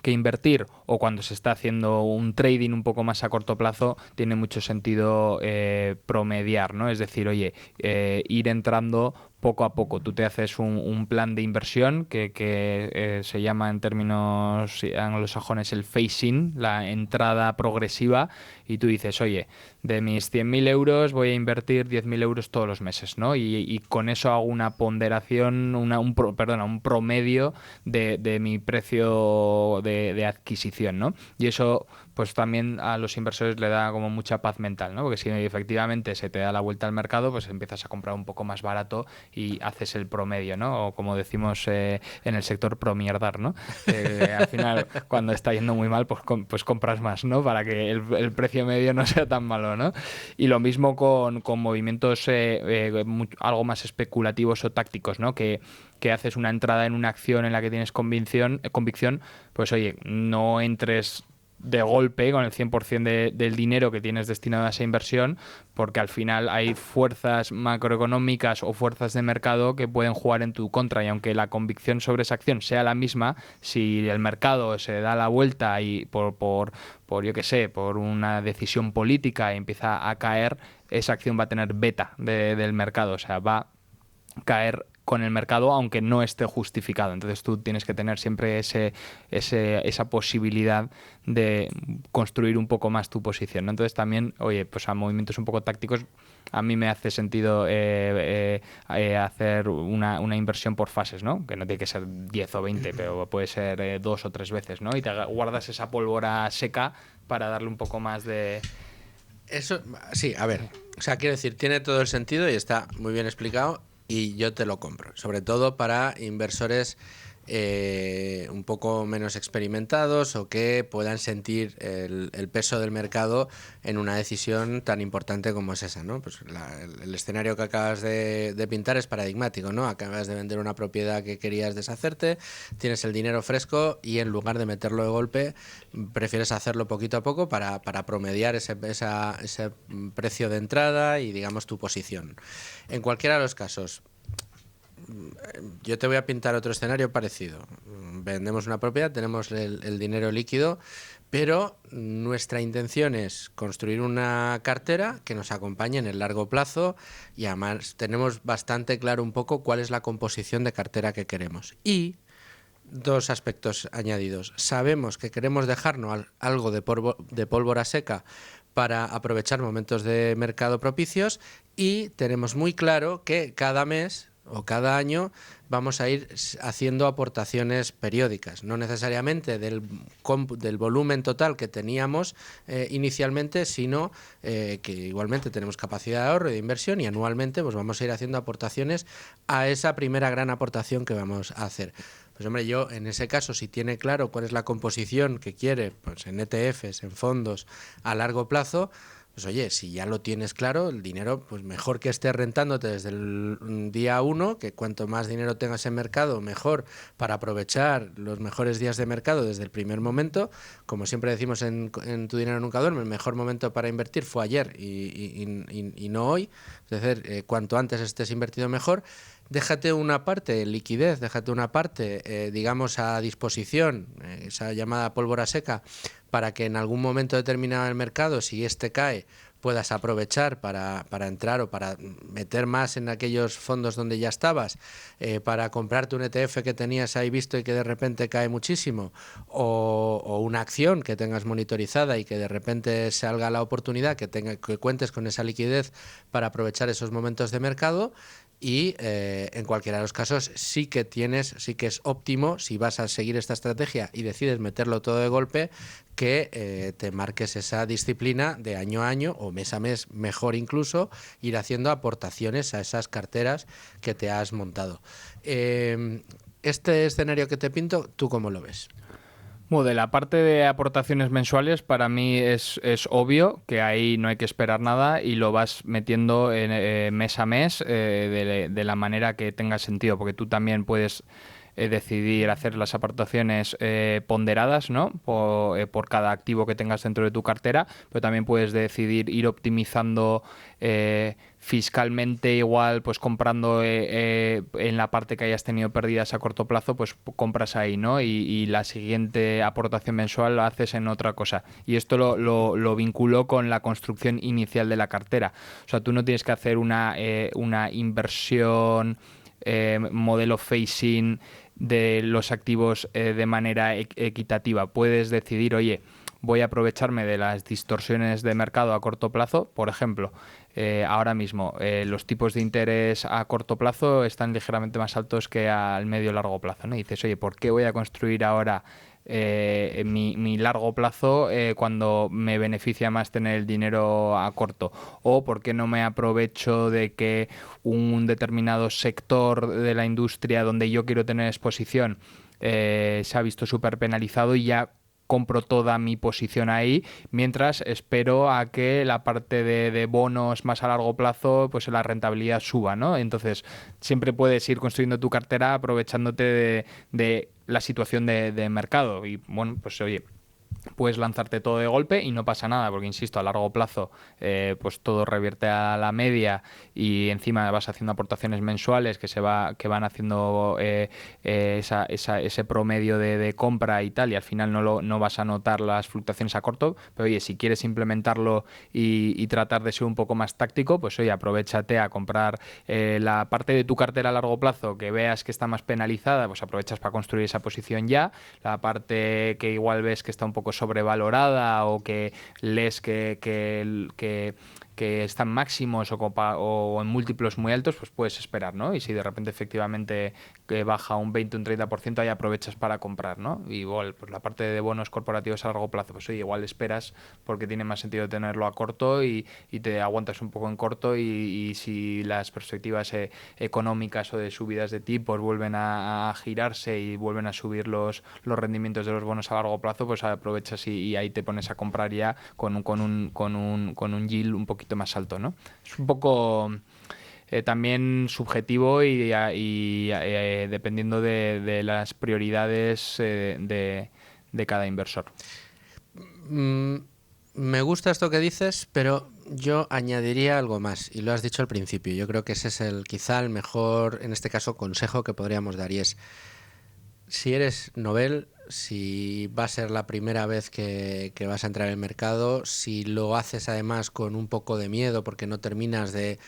que invertir o cuando se está haciendo un trading un poco más a corto plazo, tiene mucho sentido promediar, ¿no? Es decir, oye, ir entrando poco a poco. Tú te haces un plan de inversión que se llama en términos anglosajones el phase-in, la entrada progresiva, y tú dices, oye, de mis 100.000 euros voy a invertir 10.000 euros todos los meses, ¿no? Y con eso hago una ponderación, un promedio de mi precio de adquisición, ¿no? Y eso pues también a los inversores le da como mucha paz mental, ¿no? Porque si efectivamente se te da la vuelta al mercado, pues empiezas a comprar un poco más barato y haces el promedio, ¿no? O como decimos en el sector, promierdar, ¿no? Al final, cuando está yendo muy mal, pues compras más, ¿no? Para que el precio medio no sea tan malo, ¿no? Y lo mismo con movimientos algo más especulativos o tácticos, ¿no? Que haces una entrada en una acción en la que tienes convicción, pues oye, no entres de golpe con el 100% del dinero que tienes destinado a esa inversión, porque al final hay fuerzas macroeconómicas o fuerzas de mercado que pueden jugar en tu contra, y aunque la convicción sobre esa acción sea la misma, si el mercado se da la vuelta y por yo qué sé, por una decisión política empieza a caer, esa acción va a tener beta del mercado, o sea, va a caer con el mercado aunque no esté justificado. Entonces tú tienes que tener siempre esa posibilidad de construir un poco más tu posición, ¿no? Entonces también, oye, pues a movimientos un poco tácticos a mí me hace sentido hacer una inversión por fases, ¿no? Que no tiene que ser 10 o 20, pero puede ser 2 o 3 veces, ¿no? Y te guardas esa pólvora seca para darle un poco más de... Eso, sí, a ver, o sea, quiero decir, tiene todo el sentido y está muy bien explicado. Y yo te lo compro, sobre todo para inversores un poco menos experimentados o que puedan sentir el peso del mercado en una decisión tan importante como es esa, ¿no? Pues el escenario que acabas de pintar es paradigmático, ¿no? Acabas de vender una propiedad que querías deshacerte, tienes el dinero fresco y en lugar de meterlo de golpe, prefieres hacerlo poquito a poco para promediar ese precio de entrada y, digamos, tu posición. En cualquiera de los casos, yo te voy a pintar otro escenario parecido. Vendemos una propiedad, tenemos el dinero líquido, pero nuestra intención es construir una cartera que nos acompañe en el largo plazo y además tenemos bastante claro un poco cuál es la composición de cartera que queremos. Y dos aspectos añadidos. Sabemos que queremos dejarnos algo de pólvora seca para aprovechar momentos de mercado propicios y tenemos muy claro que cada mes o cada año vamos a ir haciendo aportaciones periódicas, no necesariamente del volumen total que teníamos inicialmente, sino que igualmente tenemos capacidad de ahorro y de inversión y anualmente pues vamos a ir haciendo aportaciones a esa primera gran aportación que vamos a hacer. Pues hombre, yo en ese caso, si tiene claro cuál es la composición que quiere, pues en ETFs, en fondos a largo plazo, pues oye, si ya lo tienes claro, el dinero, pues mejor que estés rentándote desde el día 1, que cuanto más dinero tengas en mercado, mejor para aprovechar los mejores días de mercado desde el primer momento. Como siempre decimos en Tu Dinero Nunca Duerme, el mejor momento para invertir fue ayer y no hoy. Es decir, cuanto antes estés invertido, mejor. Déjate una parte liquidez, déjate una parte, digamos, a disposición, esa llamada pólvora seca, para que en algún momento determinado del mercado, si este cae, puedas aprovechar para entrar o para meter más en aquellos fondos donde ya estabas, para comprarte un ETF que tenías ahí visto y que de repente cae muchísimo, o una acción que tengas monitorizada y que de repente salga la oportunidad, que cuentes con esa liquidez para aprovechar esos momentos de mercado. Y en cualquiera de los casos sí que es óptimo, si vas a seguir esta estrategia y decides meterlo todo de golpe, que te marques esa disciplina de año a año o mes a mes, mejor incluso, ir haciendo aportaciones a esas carteras que te has montado. Este escenario que te pinto, ¿tú cómo lo ves? Bueno, de la parte de aportaciones mensuales, para mí es obvio que ahí no hay que esperar nada y lo vas metiendo mes a mes de la manera que tenga sentido, porque tú también puedes decidir hacer las aportaciones ponderadas, ¿no? Por cada activo que tengas dentro de tu cartera, pero también puedes decidir ir optimizando fiscalmente, igual pues comprando en la parte que hayas tenido pérdidas a corto plazo, pues compras ahí, ¿no? Y la siguiente aportación mensual la haces en otra cosa. Y esto lo vinculo con la construcción inicial de la cartera. O sea, tú no tienes que hacer una inversión modelo phasing de los activos de manera equitativa. Puedes decidir, oye, voy a aprovecharme de las distorsiones de mercado a corto plazo. Por ejemplo, ahora mismo los tipos de interés a corto plazo están ligeramente más altos que al medio largo plazo, ¿no? Y dices, oye, ¿por qué voy a construir ahora mi largo plazo cuando me beneficia más tener el dinero a corto? ¿O por qué no me aprovecho de que un determinado sector de la industria donde yo quiero tener exposición se ha visto súper penalizado y ya compro toda mi posición ahí, mientras espero a que la parte de bonos más a largo plazo, pues la rentabilidad suba, ¿no? Entonces, siempre puedes ir construyendo tu cartera aprovechándote de la situación de mercado. Y bueno, pues oye, puedes lanzarte todo de golpe y no pasa nada, porque insisto, a largo plazo pues todo revierte a la media y encima vas haciendo aportaciones mensuales que van haciendo ese promedio de compra y tal, y al final no vas a notar las fluctuaciones a corto. Pero oye, si quieres implementarlo y tratar de ser un poco más táctico, pues oye, aprovéchate a comprar la parte de tu cartera a largo plazo que veas que está más penalizada, pues aprovechas para construir esa posición ya. La parte que igual ves que está un poco sobrevalorada o que lees que están máximos o en múltiplos muy altos, pues puedes esperar, ¿no? Y si de repente efectivamente baja un 20 o un 30%, ahí aprovechas para comprar, ¿no? Y igual, pues la parte de bonos corporativos a largo plazo, pues oye, igual esperas porque tiene más sentido tenerlo a corto y te aguantas un poco en corto y si las perspectivas económicas o de subidas de tipos vuelven a girarse y vuelven a subir los rendimientos de los bonos a largo plazo, pues aprovechas y ahí te pones a comprar ya con un yield un poquito más alto, ¿no? Es un poco también subjetivo y dependiendo de las prioridades de cada inversor. Me gusta esto que dices, pero yo añadiría algo más, y lo has dicho al principio. Yo creo que ese es quizá el mejor, en este caso, consejo que podríamos dar, y es: si eres novel, si va a ser la primera vez que vas a entrar en el mercado, si lo haces además con un poco de miedo porque no terminas de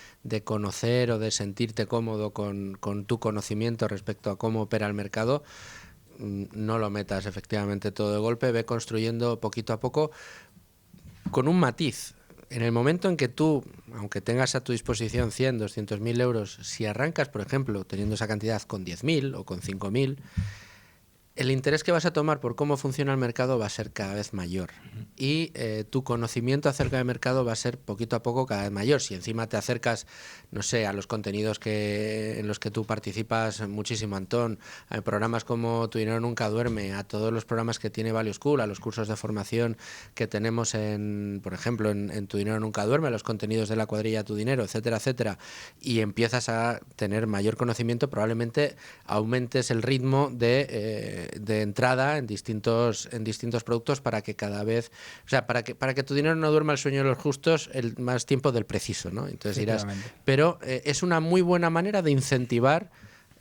conocer o de sentirte cómodo con tu conocimiento respecto a cómo opera el mercado, no lo metas efectivamente todo de golpe, ve construyendo poquito a poco, con un matiz. En el momento en que tú, aunque tengas a tu disposición 100, 200.000 euros, si arrancas, por ejemplo, teniendo esa cantidad con 10.000 o con 5.000, el interés que vas a tomar por cómo funciona el mercado va a ser cada vez mayor y tu conocimiento acerca del mercado va a ser poquito a poco cada vez mayor. Si encima te acercas, no sé, a los contenidos en los que tú participas muchísimo, Antón, a programas como Tu Dinero Nunca Duerme, a todos los programas que tiene Value School, a los cursos de formación que tenemos por ejemplo, en Tu Dinero Nunca Duerme, los contenidos de la cuadrilla Tu Dinero, etcétera, etcétera, y empiezas a tener mayor conocimiento, probablemente aumentes el ritmo de entrada en distintos productos para que cada vez, o sea, para que tu dinero no duerma el sueño de los justos el más tiempo del preciso, ¿no? Entonces dirás, pero es una muy buena manera de incentivar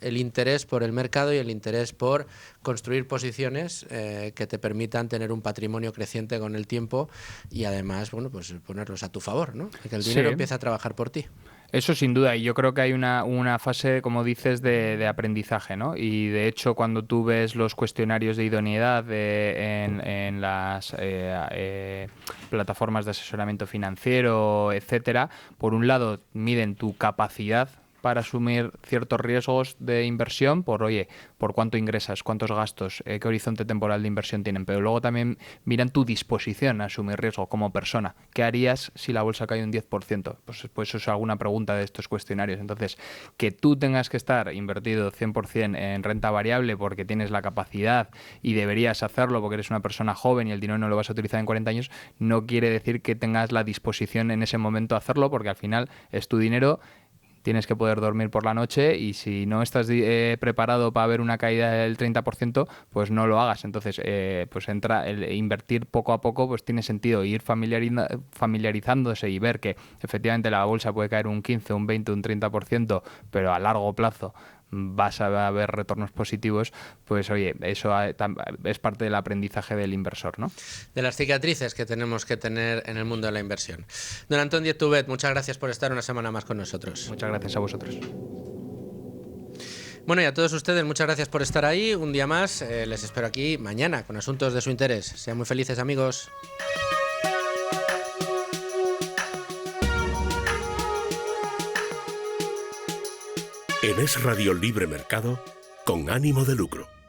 el interés por el mercado y el interés por construir posiciones que te permitan tener un patrimonio creciente con el tiempo y además, bueno, pues ponerlos a tu favor, ¿no? Que el dinero empiece a trabajar por ti. Eso sin duda, y yo creo que hay una fase, como dices, de aprendizaje, ¿no? Y de hecho, cuando tú ves los cuestionarios de idoneidad en las plataformas de asesoramiento financiero, etcétera, por un lado miden tu capacidad para asumir ciertos riesgos de inversión por cuánto ingresas, cuántos gastos, qué horizonte temporal de inversión tienen, pero luego también miran tu disposición a asumir riesgo como persona. ¿Qué harías si la bolsa cae un 10%? Pues eso es alguna pregunta de estos cuestionarios. Entonces, que tú tengas que estar invertido 100% en renta variable porque tienes la capacidad y deberías hacerlo porque eres una persona joven y el dinero no lo vas a utilizar en 40 años, no quiere decir que tengas la disposición en ese momento a hacerlo, porque al final es tu dinero. Tienes que poder dormir por la noche y si no estás preparado para ver una caída del 30%, pues no lo hagas. Entonces, pues invertir poco a poco pues tiene sentido. Ir familiarizándose y ver que efectivamente la bolsa puede caer un 15, un 20, un 30%, pero a largo plazo vas a ver retornos positivos, pues oye, eso es parte del aprendizaje del inversor, ¿no? De las cicatrices que tenemos que tener en el mundo de la inversión. Don Antón Díez-Tubet, muchas gracias por estar una semana más con nosotros. Muchas gracias a vosotros. Bueno, y a todos ustedes, muchas gracias por estar ahí. Un día más, les espero aquí mañana con asuntos de su interés. Sean muy felices, amigos. En Es Radio Libre Mercado, con ánimo de lucro.